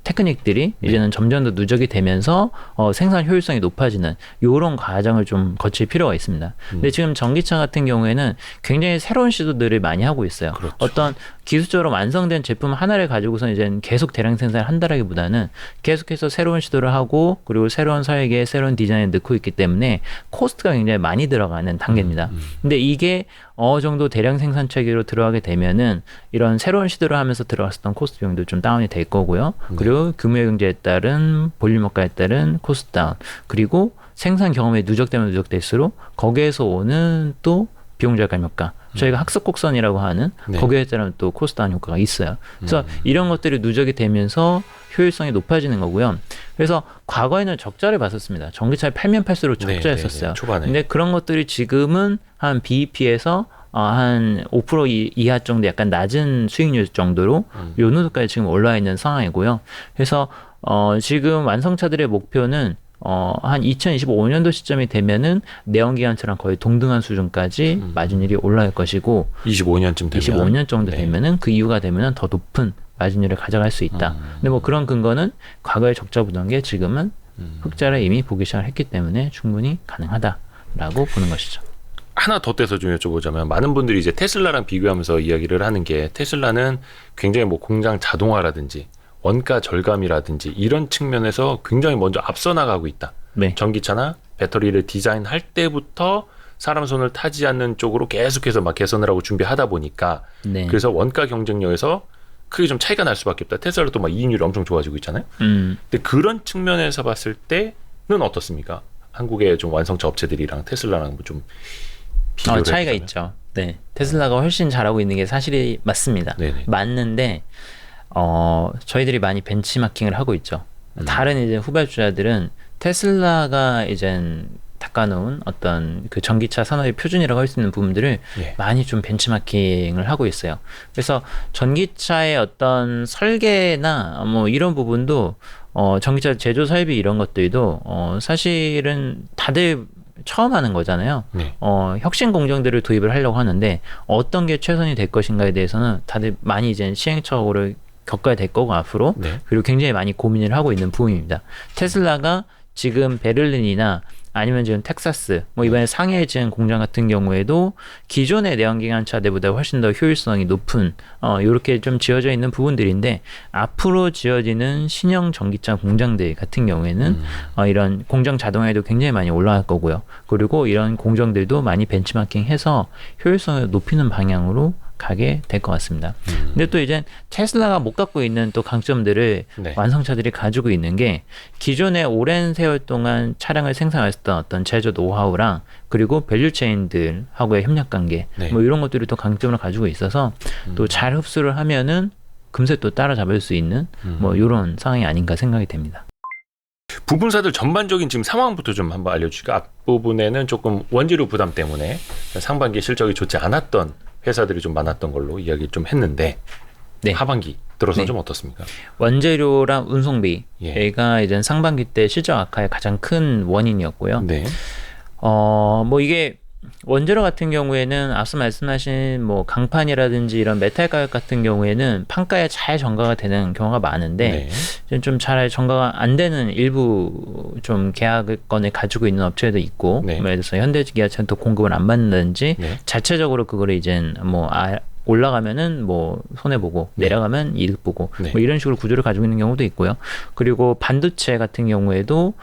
테크닉들이 이제는 점점 더 누적이 되면서 생산 효율성이 높아지는 이런 과정을 좀 거칠 필요가 있습니다. 근데 지금 전기차 같은 경우에는 굉장히 새로운 시도들을 많이 하고 있어요. 그렇죠. 어떤 기술적으로 완성된 제품 하나를 가지고서 이제 계속 대량 생산을 한다라기보다는 계속해서 새로운 시도를 하고 그리고 새로운 설계, 새로운 디자인을 넣고 있기 때문에 코스트가 굉장히 많이 들어가는 단계입니다. 근데 이게 어느 정도 대량 생산 체계로 들어가게 되면은 이런 새로운 시도를 하면서 들어갔었던 코스트 비용도 좀 다운이 될 거고요. 그리고 규모 경제에 따른 볼륨 효과에 따른 코스트 다운, 그리고 생산 경험이 누적되면 누적될수록 거기에서 오는 또 비용 절감 효과, 저희가 학습 곡선이라고 하는 네. 거기에 따른 또 코스트 다운 효과가 있어요. 그래서 이런 것들이 누적이 되면서 효율성이 높아지는 거고요. 그래서 과거에는 적자를 봤었습니다. 전기차를 팔면 팔수록 적자였었어요. 초반에. 근데 그런 것들이 지금은 한 BEP에서 한 5% 이하 정도 약간 낮은 수익률 정도로 요 정도까지 지금 올라와 있는 상황이고요. 그래서 지금 완성차들의 목표는 한 2025년도 시점이 되면은 내연기관차랑 거의 동등한 수준까지 마진율이 올라갈 것이고 25년쯤 되면 25년 정도 되면은 그 이후가 되면은 더 높은 마진율을 가져갈 수 있다. 근데 뭐 그런 근거는 과거에 적자 보던 게 지금은 흑자를 이미 보기 시작을 했기 때문에 충분히 가능하다라고 보는 것이죠. 하나 더 떼서 좀 여쭤보자면 많은 분들이 이제 테슬라랑 비교하면서 이야기를 하는 게 테슬라는 굉장히 뭐 공장 자동화라든지 원가 절감이라든지 이런 측면에서 굉장히 먼저 앞서 나가고 있다. 네. 전기차나 배터리를 디자인할 때부터 사람 손을 타지 않는 쪽으로 계속해서 막 개선을 하고 준비하다 보니까 네. 그래서 원가 경쟁력에서 크게 좀 차이가 날 수밖에 없다. 테슬라도 또 막 이익률이 엄청 좋아지고 있잖아요. 근데 그런 측면에서 봤을 때는 어떻습니까? 한국의 좀 완성차 업체들이랑 테슬라랑 좀 비교를 차이가 해보자면. 있죠. 네. 테슬라가 훨씬 잘하고 있는 게 사실이 맞습니다. 네네. 맞는데 저희들이 많이 벤치마킹을 하고 있죠. 다른 이제 후발주자들은 테슬라가 이젠 닦아놓은 어떤 그 전기차 산업의 표준이라고 할 수 있는 부분들을 예. 많이 좀 벤치마킹을 하고 있어요. 그래서 전기차의 어떤 설계나 뭐 이런 부분도 전기차 제조 설비 이런 것들도 사실은 다들 처음 하는 거잖아요. 네. 혁신 공정들을 도입을 하려고 하는데 어떤 게 최선이 될 것인가에 대해서는 다들 많이 이제 시행착오를 겪어야 될 거고 앞으로 네. 그리고 굉장히 많이 고민을 하고 있는 부분입니다. 테슬라가 지금 베를린이나 아니면 지금 텍사스, 뭐 이번에 상해에 지은 공장 같은 경우에도 기존의 내연기관차들보다 훨씬 더 효율성이 높은 이렇게 좀 지어져 있는 부분들인데 앞으로 지어지는 신형 전기차 공장들 같은 경우에는 이런 공정 자동화에도 굉장히 많이 올라갈 거고요. 그리고 이런 공정들도 많이 벤치마킹해서 효율성을 높이는 방향으로 가게 될 것 같습니다. 근데 또 이제 테슬라가 못 갖고 있는 또 강점들을 네. 완성차들이 가지고 있는 게 기존에 오랜 세월 동안 차량을 생산했던 어떤 제조 노하우랑 그리고 밸류체인들하고의 협력 관계 네. 뭐 이런 것들이 또 강점을 가지고 있어서 또 잘 흡수를 하면은 금세 또 따라잡을 수 있는 뭐 이런 상황이 아닌가 생각이 됩니다. 부품사들 전반적인 지금 상황부터 좀 한번 알려주시고 앞부분에는 조금 원재료 부담 때문에 상반기 실적이 좋지 않았던 회사들이 좀 많았던 걸로 이야기 좀 했는데 네. 하반기 들어서는 네. 좀 어떻습니까? 원재료랑 운송비 예. 얘가 이제 상반기 때 실적 악화의 가장 큰 원인이었고요. 네. 뭐 이게 원재료 같은 경우에는 앞서 말씀하신 뭐 강판이라든지 이런 메탈 가격 같은 경우에는 판가에 잘 전가가 되는 경우가 많은데 네. 좀 잘 전가가 안 되는 일부 좀 계약건을 가지고 있는 업체도 있고 네. 뭐 예를 들어서 현대기아차는 또 공급을 안 받는다든지 네. 자체적으로 그거를 이제 뭐 올라가면은 뭐 손해 보고 네. 내려가면 이득 보고 네. 뭐 이런 식으로 구조를 가지고 있는 경우도 있고요. 그리고 반도체 같은 경우에도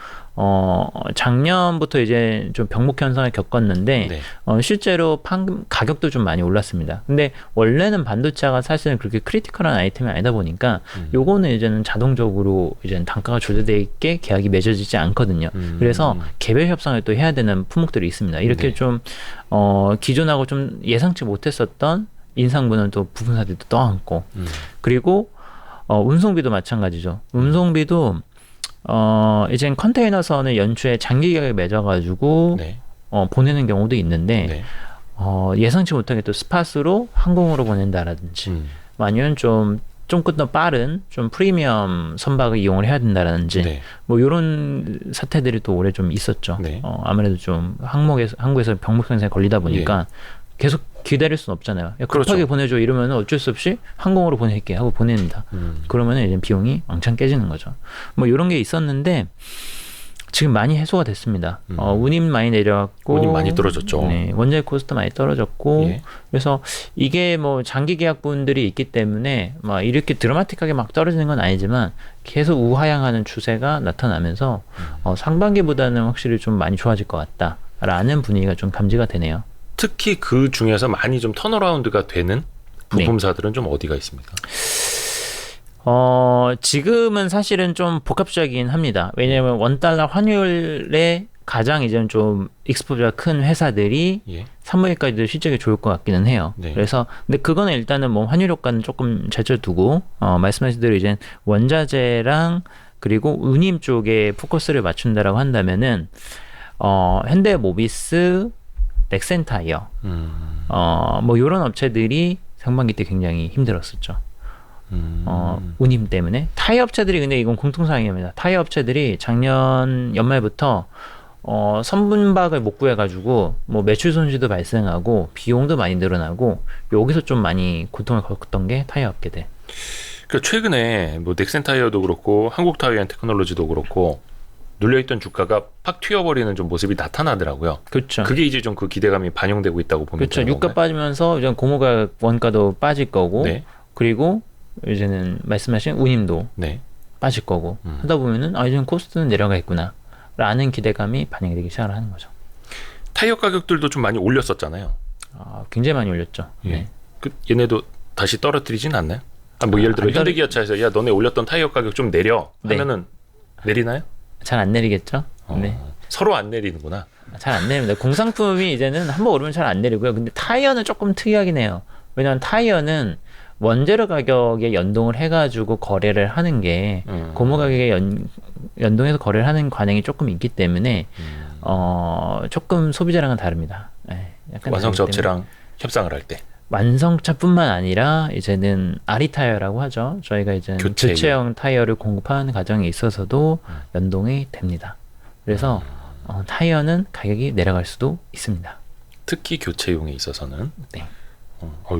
작년부터 이제 좀 병목 현상을 겪었는데 네. 실제로 가격도 좀 많이 올랐습니다. 근데 원래는 반도체가 사실은 그렇게 크리티컬한 아이템이 아니다 보니까 요거는 이제는 자동적으로 이제 단가가 조절돼 있게 계약이 맺어지지 않거든요. 그래서 개별 협상을 또 해야 되는 품목들이 있습니다. 이렇게 네. 좀 기존하고 좀 예상치 못했었던 인상분은 또 부품사들도 떠안고 그리고 운송비도 마찬가지죠. 운송비도 이젠 컨테이너선을 연초에 장기 계약을 맺어가지고 네. 보내는 경우도 있는데 네. 예상치 못하게 또 스팟으로 항공으로 보낸다라든지 아니면 좀 더 빠른 좀 프리미엄 선박을 이용을 해야 된다라든지 네. 뭐 이런 사태들이 또 올해 좀 있었죠. 네. 아무래도 좀 항구에서 병목 현상에 걸리다 보니까 계속 기다릴 수는 없잖아요. 야, 급하게 그렇죠. 보내줘 이러면 어쩔 수 없이 항공으로 보낼게 하고 보냅니다. 그러면 이제 비용이 왕창 깨지는 거죠. 뭐 이런 게 있었는데 지금 많이 해소가 됐습니다. 운임 많이 내려갔고 운임 많이 떨어졌죠. 네, 원자재 코스트 많이 떨어졌고 예. 그래서 이게 뭐 장기 계약분들이 있기 때문에 막 이렇게 드라마틱하게 막 떨어지는 건 아니지만 계속 우하향하는 추세가 나타나면서 상반기보다는 확실히 좀 많이 좋아질 것 같다라는 분위기가 좀 감지가 되네요. 특히 그 중에서 많이 좀 턴어라운드가 되는 부품사들은 좀 어디가 있습니까? 지금은 사실은 좀 복합적이긴 합니다. 왜냐하면 원달러 환율에 가장 이제 좀 익스포저가 큰 회사들이 예. 산물까지도 실적이 좋을 것 같기는 해요. 네. 그래서 근데 그거는 일단은 뭐 환율 효과는 조금 제쳐두고 말씀하신 대로 이제 원자재랑 그리고 운임 쪽에 포커스를 맞춘다라고 한다면은 현대모비스, 넥센타이어 뭐 이런 업체들이 상반기 때 굉장히 힘들었었죠. 운임 때문에 타이어 업체들이 근데 이건 공통사항입니다. 타이어 업체들이 작년 연말부터 선분박을 못 구해가지고 뭐 매출 손실도 발생하고 비용도 많이 늘어나고 여기서 좀 많이 고통을 겪었던 게 타이어 업계들. 그러니까 최근에 뭐 넥센타이어도 그렇고 한국타이어앤테크놀로지도 그렇고 눌려있던 주가가 팍 튀어버리는 좀 모습이 나타나더라고요. 그렇죠. 그게 이제 좀 그 기대감이 반영되고 있다고 보면 그렇죠. 되는 유가 건가요? 빠지면서 이제 고무가 원가도 빠질 거고 네. 그리고 이제는 말씀하신 운임도 네. 빠질 거고 하다 보면은 이제는 코스트는 내려가겠구나 라는 기대감이 반영이 되기 시작을 하는 거죠. 타이어 가격들도 좀 많이 올렸었잖아요. 굉장히 많이 올렸죠. 예. 네. 얘네도 다시 떨어뜨리진 않나요? 뭐 예를 들어 현대기아차에서 야 너네 올렸던 타이어 가격 좀 내려 하면은 내리나요? 잘 안 내리겠죠. 네. 서로 안 내리는구나. 잘 안 내립니다. 공산품이 이제는 한번 오르면 잘 안 내리고요. 근데 타이어는 조금 특이하긴 해요. 왜냐하면 타이어는 원재료 가격에 연동을 해가지고 거래를 하는 게 고무 가격에 연동해서 거래를 하는 관행이 조금 있기 때문에 조금 소비자랑은 다릅니다. 네, 약간 완성차 업체랑 협상을 할 때. 완성차뿐만 아니라 이제는 아리 타이어라고 하죠. 저희가 이제 교체형 타이어를 공급하는 과정에 있어서도 연동이 됩니다. 그래서 타이어는 가격이 내려갈 수도 있습니다. 특히 교체용에 있어서는. 네.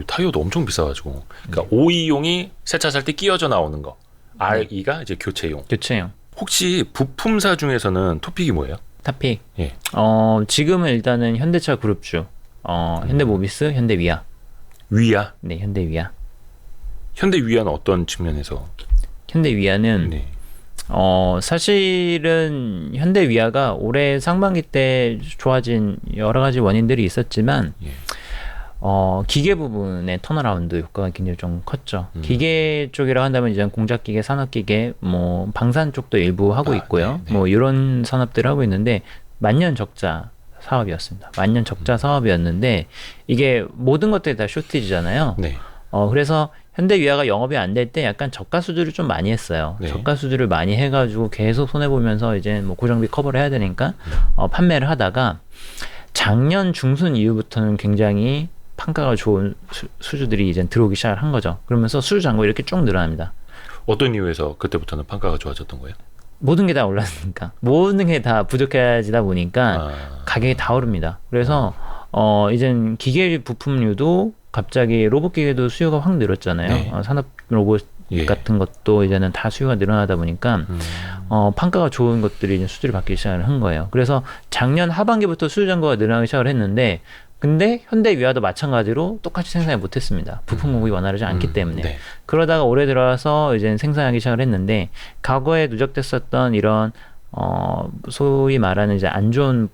타이어도 엄청 비싸가지고. 그러니까 OE용이 새 차 살 때 끼워져 나오는 거. RE가 이제 교체용. 교체용. 혹시 부품사 중에서는 토픽이 뭐예요? 타픽. 예. 지금은 일단은 현대차 그룹주, 현대모비스, 현대위아. 위아? 네, 현대위아. 현대위아는 어떤 측면에서? 현대위아는 네. 사실은 현대위아가 올해 상반기 때 좋아진 여러 가지 원인들이 있었지만 예. 기계 부분의 턴어라운드 효과가 굉장히 좀 컸죠. 기계 쪽이라고 한다면 이제 공작기계, 산업기계, 뭐 방산 쪽도 일부 하고 있고요. 네. 뭐 이런 산업들을 하고 있는데 만년 적자 사업이었습니다. 만년 적자 사업이었는데 이게 모든 것들이 다 쇼티지잖아요. 네. 그래서 현대위아가 영업이 안 될 때 약간 저가 수주를 좀 많이 했어요. 네. 저가 수주를 많이 해가지고 계속 손해 보면서 이제 뭐 고정비 커버를 해야 되니까 판매를 하다가 작년 중순 이후부터는 굉장히 판가가 좋은 수주들이 이제 들어오기 시작을 한 거죠. 그러면서 수주 잔고가 이렇게 쭉 늘어납니다. 어떤 이유에서 그때부터는 판가가 좋아졌던 거예요? 모든 게 다 올랐으니까 모든 게 다 부족해지다 보니까 가격이 다 오릅니다. 그래서 이젠 기계 부품류도 갑자기 로봇 기계도 수요가 확 늘었잖아요. 네. 산업 로봇 같은 것도 이제는 다 수요가 늘어나다 보니까 판가가 좋은 것들이 이제 수주를 받기 시작을 한 거예요. 그래서 작년 하반기부터 수주 잔고가 늘어나기 시작을 했는데 근데 현대위아도 마찬가지로 똑같이 생산을 못했습니다. 부품 공급이 원활하지 않기 때문에. 네. 그러다가 올해 들어와서 이제 생산하기 시작을 했는데 과거에 누적됐었던 이런 소위 말하는 이제 안 좋은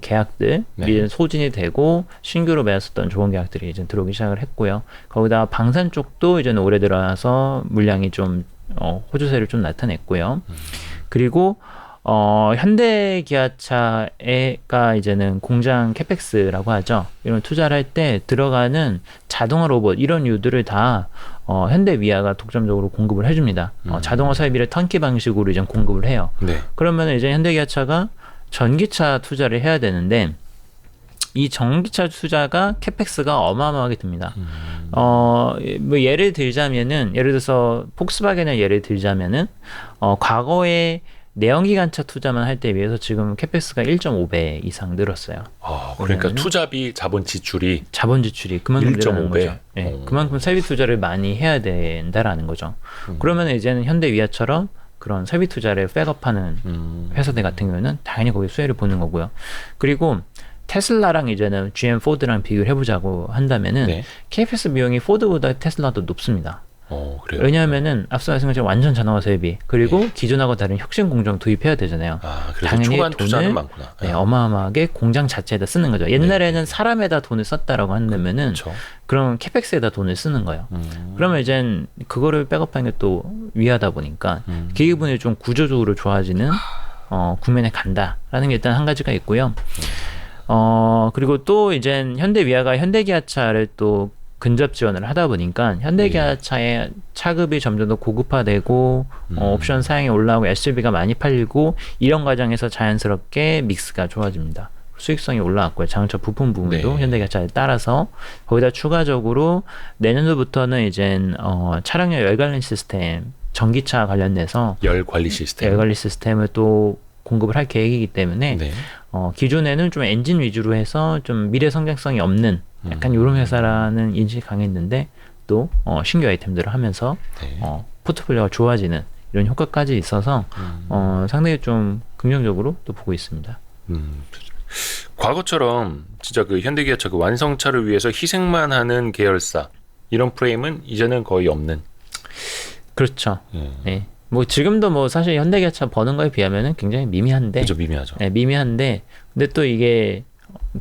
계약들이 네. 소진이 되고 신규로 맺었었던 좋은 계약들이 이제 들어오기 시작을 했고요. 거기다 방산 쪽도 이제 올해 들어와서 물량이 좀 호조세를 좀 나타냈고요. 그리고 현대기아차가 이제는 공장 캐펙스라고 하죠. 이런 투자를 할 때 들어가는 자동화 로봇 이런 류들을 다 현대위아가 독점적으로 공급을 해줍니다. 자동화 설비를 턴키 방식으로 이제 공급을 해요. 네. 그러면 이제 현대기아차가 전기차 투자를 해야 되는데 이 전기차 투자가 캐펙스가 어마어마하게 듭니다. 뭐 예를 들자면은 예를 들어서 폭스바겐의 예를 들자면은 과거에 내연기관차 투자만 할 때 비해서 지금 캐펙스가 1.5배 이상 늘었어요. 그러니까 투자비 자본 지출이 그만큼 늘어나는 1.5배. 거죠. 네, 그만큼 설비 투자를 많이 해야 된다라는 거죠. 그러면 이제는 현대위아처럼 그런 설비 투자를 백업하는 회사들 같은 경우는 당연히 거기 수혜를 보는 거고요. 그리고 테슬라랑 이제는 GM 포드랑 비교를 해보자고 한다면은 네. KFS 비용이 포드보다 테슬라도 높습니다. 그래요. 왜냐하면은 앞서 말씀하신 것처럼 완전 자동화 설비 그리고 기존하고 다른 혁신 공정 도입해야 되잖아요. 그래서 당연히 초반 돈을 투자는 많구나. 네, 어마어마하게 공장 자체에다 쓰는 거죠. 옛날에는 사람에다 돈을 썼다라고 한다면은 그렇죠. 그럼 캐펙스에다 돈을 쓰는 거예요. 그러면 이젠 그거를 백업하는 게 또 위하다 보니까 기기분이 좀 구조적으로 좋아지는 국면에 간다라는 게 일단 한 가지가 있고요. 그리고 또 이젠 현대위아가 현대기아차를 또 근접 지원을 하다 보니까 현대기아차의 차급이 점점 더 고급화되고 옵션 사양이 올라오고 SUV가 많이 팔리고 이런 과정에서 자연스럽게 믹스가 좋아집니다. 수익성이 올라왔고요. 자동차 부품 부분도 현대기아차에 따라서 거기다 추가적으로 내년도부터는 이젠 차량용 열 관리 시스템 전기차 관련돼서 열 관리 시스템을 또 공급을 할 계획이기 때문에 기존에는 좀 엔진 위주로 해서 좀 미래 성장성이 없는 약간 이런 회사라는 인식이 강했는데 또 신규 아이템들을 하면서 포트폴리오가 좋아지는 이런 효과까지 있어서 상당히 좀 긍정적으로 또 보고 있습니다. 과거처럼 진짜 그 현대기아차 그 완성차를 위해서 희생만 하는 계열사 이런 프레임은 이제는 거의 없는. 그렇죠. 네. 뭐 지금도 뭐 사실 현대기아차 버는 거에 비하면은 굉장히 미미한데. 그죠, 미미하죠. 네, 미미한데 근데 또 이게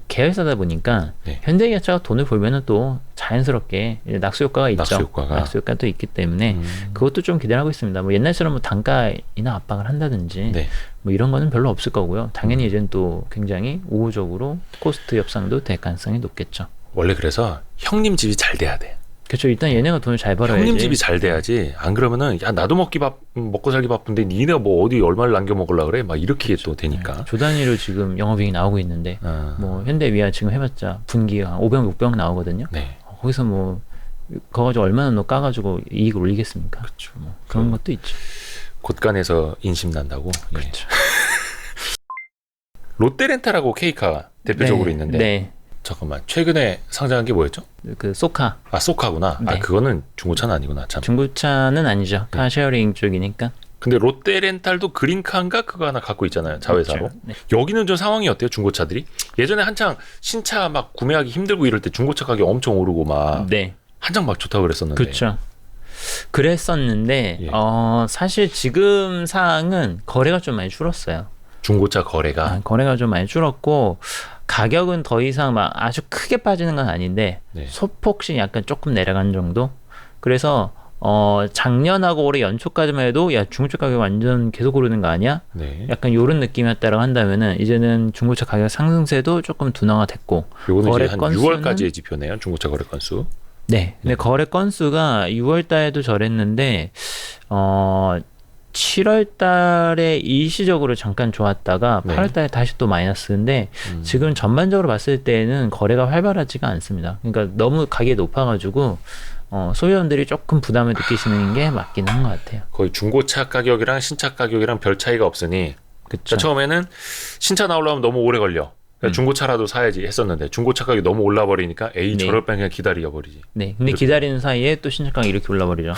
계열사다 보니까 현대기아차가 돈을 벌면은 또 자연스럽게 낙수 효과가 있죠. 낙수 효과가 또 있기 때문에 그것도 좀 기대하고 있습니다. 뭐 옛날처럼 뭐 단가이나 압박을 한다든지 뭐 이런 거는 별로 없을 거고요. 당연히 이제는 또 굉장히 우호적으로 코스트 협상도 될 가능성이 높겠죠. 원래 그래서 형님 집이 잘 돼야 돼. 그렇죠. 일단 얘네가 돈을 잘 벌어야지. 형님 집이 잘 돼야지. 안 그러면은 야 나도 먹고 살기 바쁜데 니네가 뭐 어디 얼마를 남겨 먹으려 그래? 막 이렇게 또 되니까. 네. 조 단위로 지금 영업이익이 나오고 있는데 뭐 현대위아 지금 해봤자 분기가 500, 600 나오거든요. 네. 거기서 뭐 그거 가지고 얼마나 너 까가지고 이익을 올리겠습니까? 그렇죠. 뭐 그런 것도 있죠. 곳간에서 인심 난다고. 그렇죠. 롯데렌탈하고 K카 대표적으로 있는데. 네. 잠깐만 최근에 상장한 게 뭐였죠? 그 소카. 소카구나. 네. 그거는 중고차는 아니구나. 참. 중고차는 아니죠. 카쉐어링 쪽이니까. 근데 롯데렌탈도 그린카인가 그거 하나 갖고 있잖아요. 자회사로. 그렇죠. 네. 여기는 좀 상황이 어때요? 중고차들이? 예전에 한창 신차 막 구매하기 힘들고 이럴 때 중고차 가격 엄청 오르고 막 한창 막 좋다고 그랬었는데. 그렇죠. 그랬었는데 사실 지금 상황은 거래가 좀 많이 줄었어요. 중고차 거래가? 거래가 좀 많이 줄었고 가격은 더 이상 막 아주 크게 빠지는 건 아닌데 소폭씩 약간 조금 내려간 정도. 그래서 작년하고 올해 연초까지만 해도 야 중고차 가격 완전 계속 오르는 거 아니야? 약간 이런 느낌이었다라고 한다면은 이제는 중고차 가격 상승세도 조금 둔화가 됐고. 요거는 거래 한 6월까지의 지표네요. 중고차 거래 건수. 네. 근데 거래 건수가 6월 달에도 저랬는데 7월 달에 일시적으로 잠깐 좋았다가 8월 달에 다시 또 마이너스인데 지금 전반적으로 봤을 때는 거래가 활발하지가 않습니다. 그러니까 너무 가격이 높아가지고 소유원들이 조금 부담을 느끼시는 게 맞긴 한 것 같아요. 거의 중고차 가격이랑 신차 가격이랑 별 차이가 없으니 그러니까 처음에는 신차 나오려면 너무 오래 걸려. 그러니까 중고차라도 사야지 했었는데 중고차 가격이 너무 올라버리니까 저럴 땐 그냥 기다려버리지. 네. 근데 기다리는 사이에 또 신차 가격이 이렇게 올라버리죠.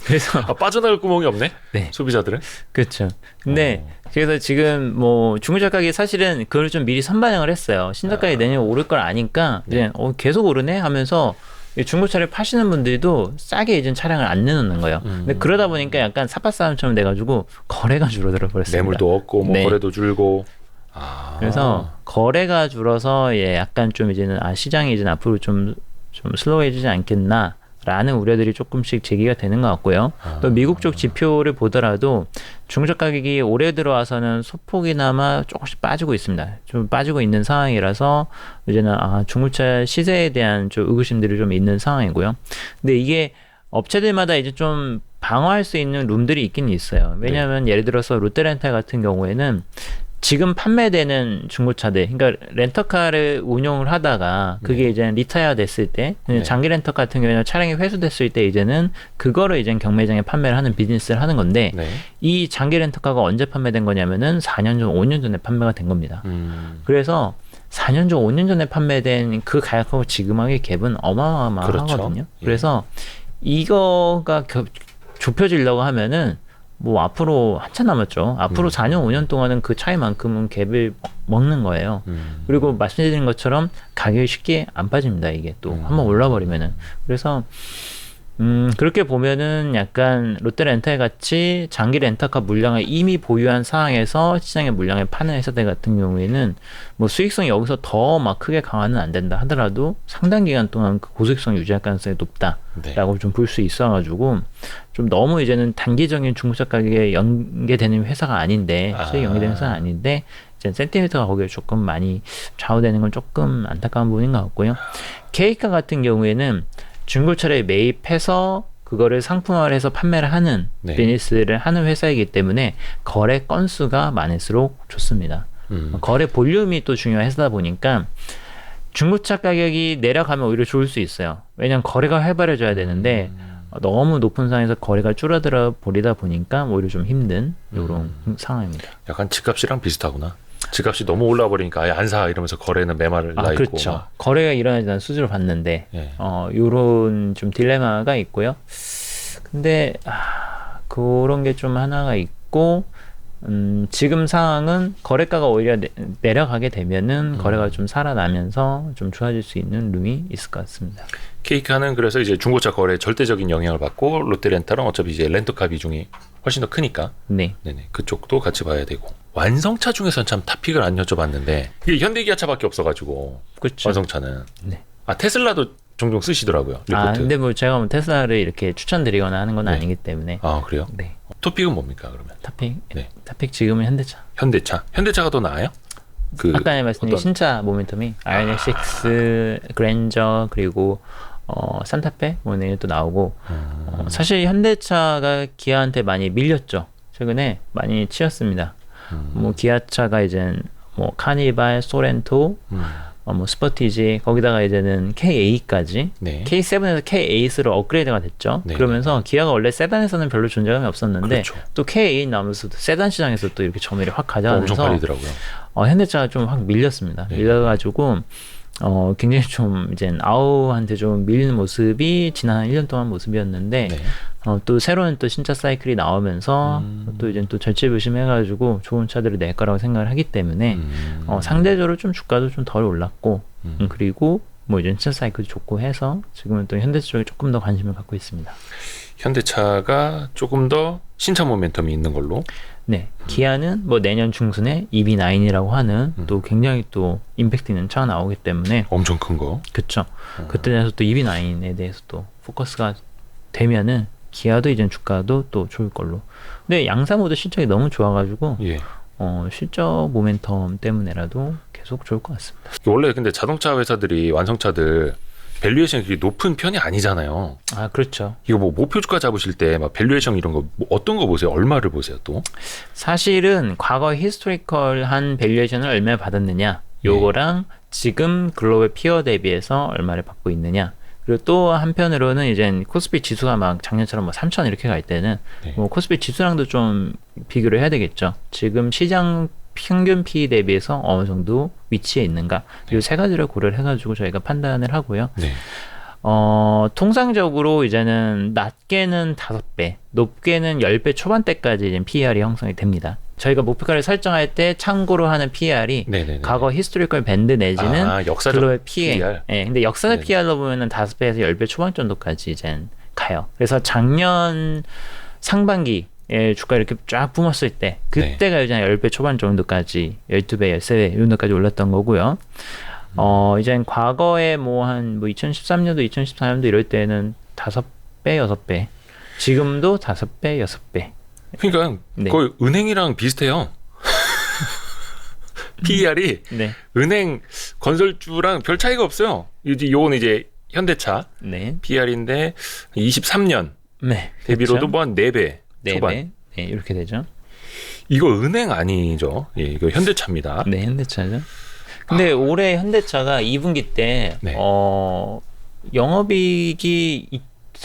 그래서 빠져나갈 구멍이 없네. 소비자들은. 그렇죠. 근데 그래서 지금 뭐 중고차 가격이 사실은 그걸 좀 미리 선반영을 했어요. 신차 가격이 내년에 오를 걸 아니까 이제 계속 오르네 하면서 중고차를 파시는 분들도 싸게 이제 차량을 안 내놓는 거예요. 근데 그러다 보니까 약간 삿바싸움처럼 돼가지고 거래가 줄어들어 버렸습니다. 매물도 없고 뭐 거래도 줄고. 그래서 거래가 줄어서 약간 좀 이제는 시장이 이제 앞으로 좀 슬로우해지지 않겠나. 라는 우려들이 조금씩 제기가 되는 것 같고요. 또 미국 쪽 지표를 보더라도 중고차 가격이 올해 들어와서는 소폭이나마 조금씩 빠지고 있습니다. 좀 빠지고 있는 상황이라서 이제는 중고차 시세에 대한 좀 의구심들이 좀 있는 상황이고요. 근데 이게 업체들마다 이제 좀 방어할 수 있는 룸들이 있긴 있어요. 왜냐하면 예를 들어서 롯데렌탈 같은 경우에는 지금 판매되는 중고차들, 그러니까 렌터카를 운용을 하다가 그게 이제 리타이어 됐을 때, 장기 렌터 같은 경우에는 차량이 회수됐을 때 이제는 그거를 이제 경매장에 판매를 하는 비즈니스를 하는 건데, 이 장기 렌터카가 언제 판매된 거냐면은 4년 전, 5년 전에 판매가 된 겁니다. 그래서 4년 전, 5년 전에 판매된 그 가격하고 지금하고의 갭은 어마어마하거든요. 그렇죠. 그래서 이거가 좁혀지려고 하면은 뭐 앞으로 한참 남았죠. 앞으로 4년, 5년 동안은 그 차이만큼은 갭을 먹는 거예요. 그리고 말씀드린 것처럼 가격이 쉽게 안 빠집니다. 이게 또 한번 올라버리면은. 그래서 그렇게 보면은 약간 롯데렌탈 같이 장기 렌터카 물량을 이미 보유한 상황에서 시장의 물량을 파는 회사들 같은 경우에는 뭐 수익성이 여기서 더 막 크게 강화는 안 된다 하더라도 상당 기간 동안 그 고수익성 유지할 가능성이 높다라고 좀 볼 수 있어가지고 좀 너무 이제는 단기적인 중고차 가격에 연계되는 회사가 아닌데 수익 연계되는 회사가 아닌데 이제 센티미터가 거기에 조금 많이 좌우되는 건 조금 안타까운 부분인 것 같고요. 케이카 같은 경우에는 중고차를 매입해서 그거를 상품화해서 판매를 하는 비즈니스를 하는 회사이기 때문에 거래 건수가 많을수록 좋습니다. 거래 볼륨이 또 중요한 회사다 보니까 중고차 가격이 내려가면 오히려 좋을 수 있어요. 왜냐하면 거래가 활발해져야 되는데 너무 높은 상황에서 거래가 줄어들어 버리다 보니까 오히려 좀 힘든 이런 상황입니다. 약간 집값이랑 비슷하구나. 집값이 너무 올라 버리니까 아예 안 사 이러면서 거래는 매말을 나 있고. 그렇죠. 거래가 일어나지 않은 수주를 봤는데 요런 좀 딜레마가 있고요. 근데 그런 게 좀 하나가 있고 지금 상황은 거래가가 오히려 내려가게 되면은 거래가 좀 살아나면서 좀 좋아질 수 있는 룸이 있을 것 같습니다. 케이카는 그래서 이제 중고차 거래에 절대적인 영향을 받고 롯데렌탈은 어차피 이제 렌터카 비중이 훨씬 더 크니까 네네 그쪽도 같이 봐야 되고 완성차 중에서는 참 탑픽을 안 여쭤봤는데 이게 현대기아차밖에 없어가지고 그렇죠. 완성차는 테슬라도 종종 쓰시더라고요. 리포트. 근데 뭐 제가 뭐 테슬라를 이렇게 추천드리거나 하는 건 아니기 때문에. 그래요? 네. 토픽은 뭡니까 그러면? 탑픽 지금은 현대차. 현대차가 더 나아요? 아까 말씀드린 신차 모멘텀이 아이오닉6, 그랜저 그리고 산타페 뭐 내일 또 나오고 사실 현대차가 기아한테 많이 밀렸죠. 최근에 많이 치였습니다. 뭐 기아차가 이제 뭐 카니발, 소렌토, 뭐 스포티지 거기다가 이제는 K8까지 K7에서 K8으로 업그레이드가 됐죠. 그러면서 기아가 원래 세단에서는 별로 존재감이 없었는데 또 K8 나오면서 세단 시장에서 또 이렇게 점유율이 확 가져가면서 엄청 팔리더라고요. 현대차가 좀 확 밀렸습니다. 밀려가지고 굉장히 좀 이제 아우한테 좀 밀리는 모습이 지난 1년 동안 모습이었는데 또 새로운 또 신차 사이클이 나오면서 또 이제 또 절제부심해가지고 좋은 차들을 낼 거라고 생각을 하기 때문에 상대적으로 좀 주가도 좀 덜 올랐고 그리고 뭐 이제 신차 사이클도 좋고 해서 지금은 또 현대차 쪽에 조금 더 관심을 갖고 있습니다. 현대차가 조금 더 신차 모멘텀이 있는 걸로. 기아는 뭐 내년 중순에 EV9이라고 하는 또 굉장히 또 임팩트 있는 차가 나오기 때문에 엄청 큰 거. 그쵸. 그때 대해서 또 EV9에 대해서 또 포커스가 되면은 기아도 이제 주가도 또 좋을 걸로. 근데 양사 모두 실적이 너무 좋아가지고 실적 모멘텀 때문에라도 계속 좋을 것 같습니다. 원래 근데 자동차 회사들이 완성차들 밸류에이션이 그렇게 높은 편이 아니잖아요. 그렇죠. 이거 뭐 목표 주가 잡으실 때 막 밸류에이션 이런 거 뭐 어떤 거 보세요? 얼마를 보세요 또? 사실은 과거 히스토리컬한 밸류에이션을 얼마 받았느냐 요거랑 지금 글로벌 피어 대비해서 얼마를 받고 있느냐 그리고 또 한편으로는 이제 코스피 지수가 막 작년처럼 뭐 3,000 이렇게 갈 때는 뭐 코스피 지수랑도 좀 비교를 해야 되겠죠. 지금 시장 평균 P 대비해서 어느 정도 위치에 있는가 이 세 가지를 고려를 해가지고 저희가 판단을 하고요. 통상적으로 이제는 낮게는 5배, 높게는 10배 초반대까지 이제 PER이 형성이 됩니다. 저희가 목표가를 설정할 때 참고로 하는 PER이 과거 히스토리컬 밴드 내지는 역사적 글로벌 PER. 근데 역사적 PER로 보면은 5배에서 10배 초반 정도까지 이제 가요. 그래서 작년 상반기 주가 이렇게 쫙 뿜었을 때 그때가 이제 10배 초반 정도까지 12배, 13배 이 정도까지 올랐던 거고요. 이제 과거에 뭐 2013년도, 2014년도 이럴 때는 5배, 6배. 지금도 5배, 6배. 그러니까 거의 은행이랑 비슷해요. PER이 은행 건설주랑 별 차이가 없어요. 요건 이제 현대차 PER인데 23년 대비로도 그렇죠. 뭐 한 4배 초반. 4배. 이렇게 되죠. 이거 은행 아니죠? 예, 이거 현대차입니다. 네, 현대차죠. 근데 올해 현대차가 2분기 때 네. 영업이익이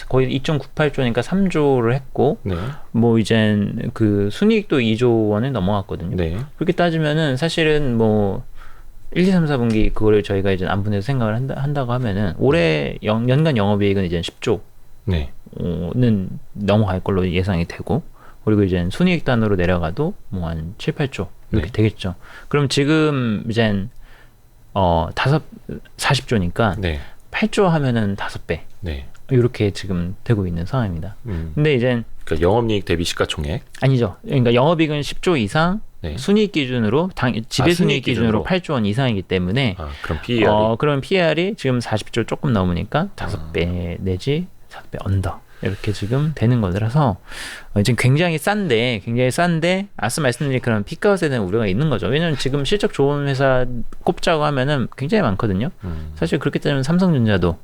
거의 2.98조니까 3조를 했고 네. 뭐 이젠 그 순이익도 2조 원을 넘어갔거든요. 네. 그렇게 따지면은 사실은 뭐 1, 2, 3, 4분기 그거를 저희가 이제 안분해서 생각을 한다고 하면은 올해 연간 영업이익은 이제 10조는 네. 넘어갈 걸로 예상이 되고, 그리고 이제 순이익 단으로 내려가도 뭐 한 7, 8조 이렇게 네. 되겠죠. 그럼 지금 이젠 40조니까 네. 8조 하면은 5배. 네. 이렇게 지금 되고 있는 상황입니다. 근데 이젠 그러니까 영업이익 대비 시가총액. 아니죠. 그러니까 영업이익은 10조 이상, 네. 순이익 기준으로 지배순이익 순이익 기준으로 기준으로 8조 원 이상이기 때문에 그럼 PER이 그럼 PER이 지금 40조 조금 넘으니까 5배 내지 4배 언더 이렇게 지금 되는 거라서 지금 굉장히 싼데 앞서 말씀드린 그런 피크아웃에 대한 우려가 있는 거죠. 왜냐하면 지금 실적 좋은 회사 꼽자고 하면은 굉장히 많거든요. 사실 그렇게 따지면 삼성전자도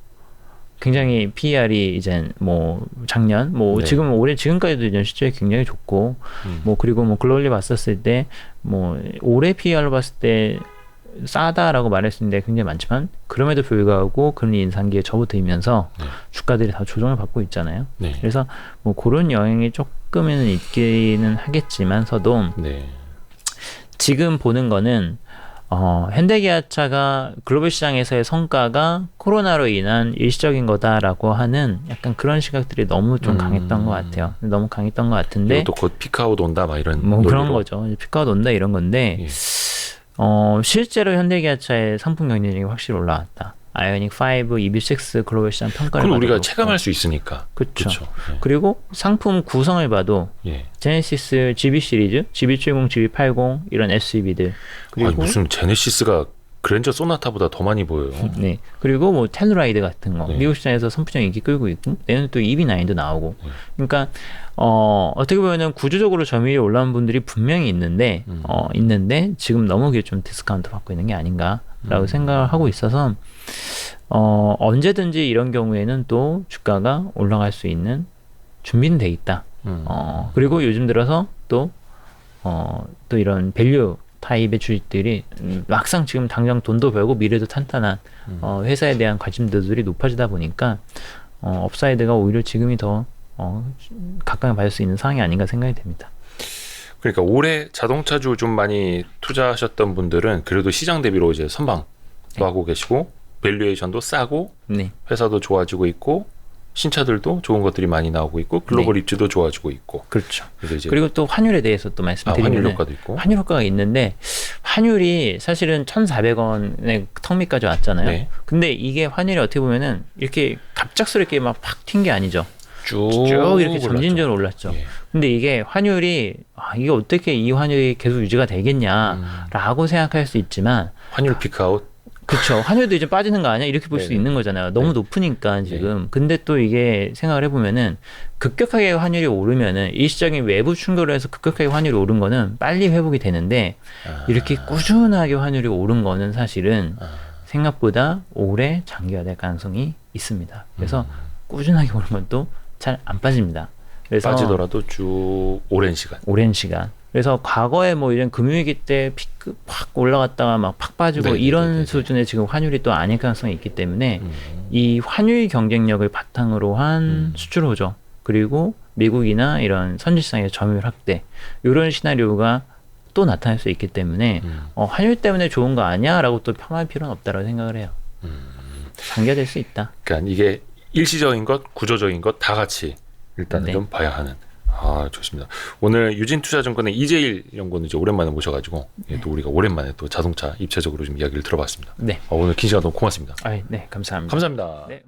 굉장히 PER이 이제 뭐 작년 뭐 네. 지금 올해 지금까지도 이제 실적이 굉장히 좋고 뭐 그리고 뭐 글로벌리 봤었을 때 뭐 올해 PER로 봤을 때 싸다라고 말할 수 있는데 굉장히 많지만 그럼에도 불구하고 금리 인상기에 접어들면서 네. 주가들이 다 조정을 받고 있잖아요. 네. 그래서 뭐 그런 영향이 조금은 있기는 하겠지만서도 네. 지금 보는 거는 현대기아차가 글로벌 시장에서의 성과가 코로나로 인한 일시적인 거다라고 하는 약간 그런 시각들이 너무 좀 강했던 것 같아요. 너무 강했던 것 같은데 이것도 곧 피크아웃 온다 막 이런 뭐 그런 논리로. 거죠. 피크아웃 온다 이런 건데 예. 실제로 현대기아차의 상품 경쟁력이 확실히 올라왔다. 아이오닉 5, EV6 글로벌 시장 평가를 그건 우리가 받아놓고. 체감할 수 있으니까. 그렇죠. 예. 그리고 상품 구성을 봐도 예. 제네시스 GB 시리즈, GB70, GB80 이런 SUV들 그리고 아니, 무슨 제네시스가 그랜저 소나타보다 더 많이 보여요. 네. 그리고 뭐 텔루라이드 같은 거 네. 미국 시장에서 선풍적 인기 끌고 있고 내년 또 EV9도 나오고 네. 그러니까 어떻게 보면은 구조적으로 점유율이 올라온 분들이 분명히 있는데 있는데 지금 너무 그게 좀 디스카운트 받고 있는 게 아닌가라고 생각을 하고 있어서 언제든지 이런 경우에는 또 주가가 올라갈 수 있는 준비는 돼 있다. 그리고 요즘 들어서 또 이런 밸류 타입의 주식들이 막상 지금 당장 돈도 벌고 미래도 탄탄한 회사에 대한 관심도들이 높아지다 보니까 업사이드가 오히려 지금이 더 가까이 받을 수 있는 상황이 아닌가 생각이 됩니다. 그러니까 올해 자동차주 좀 많이 투자하셨던 분들은 그래도 시장 대비로 이제 선방도 네. 하고 계시고 밸류에이션도 싸고 네. 회사도 좋아지고 있고 신차들도 좋은 것들이 많이 나오고 있고 글로벌 네. 입지도 좋아지고 있고. 그렇죠. 그래서 이제 그리고 또 환율에 대해서 또 말씀드리면 환율 효과도 있고. 환율 효과가 있는데 환율이 사실은 1,400원의 턱밑까지 왔잖아요. 네. 근데 이게 환율이 어떻게 보면은 이렇게 갑작스럽게 막 팍 튄 게 아니죠. 쭉 이렇게 점진적으로 올랐죠. 예. 근데 이게 환율이 이게 어떻게 이 환율이 계속 유지가 되겠냐라고 생각할 수 있지만 환율 피크아웃. 그렇죠. 환율도 이제 빠지는 거 아니야? 이렇게 볼 수 네네. 있는 거잖아요. 너무 네. 높으니까 지금. 근데 또 이게 생각을 해보면은 급격하게 환율이 오르면은 일시적인 외부 충돌을 해서 급격하게 환율이 오른 거는 빨리 회복이 되는데 이렇게 꾸준하게 환율이 오른 거는 사실은 생각보다 오래 장기화될 가능성이 있습니다. 그래서 꾸준하게 오른 건 또 잘 안 빠집니다. 그래서 빠지더라도 쭉 오랜 시간. 오랜 시간. 그래서 과거에 뭐 이런 금융위기 때 피크 확 올라갔다가 막 팍 빠지고 네네네네. 이런 수준의 지금 환율이 또 아닐 가능성이 있기 때문에 이 환율 경쟁력을 바탕으로 한 수출 호조 그리고 미국이나 이런 선진시장의 점유율 확대 이런 시나리오가 또 나타날 수 있기 때문에 환율 때문에 좋은 거 아니야라고 또 폄하할 필요는 없다고 생각을 해요. 장기화될 수 있다. 그러니까 이게 일시적인 것, 구조적인 것 다 같이 일단은 네. 좀 봐야 하는. 좋습니다. 오늘 유진투자증권의 이재일 연구원 이제 오랜만에 모셔가지고 또 우리가 오랜만에 또 자동차 입체적으로 좀 이야기를 들어봤습니다. 네. 오늘 긴 시간 너무 고맙습니다. 네, 감사합니다. 감사합니다. 네.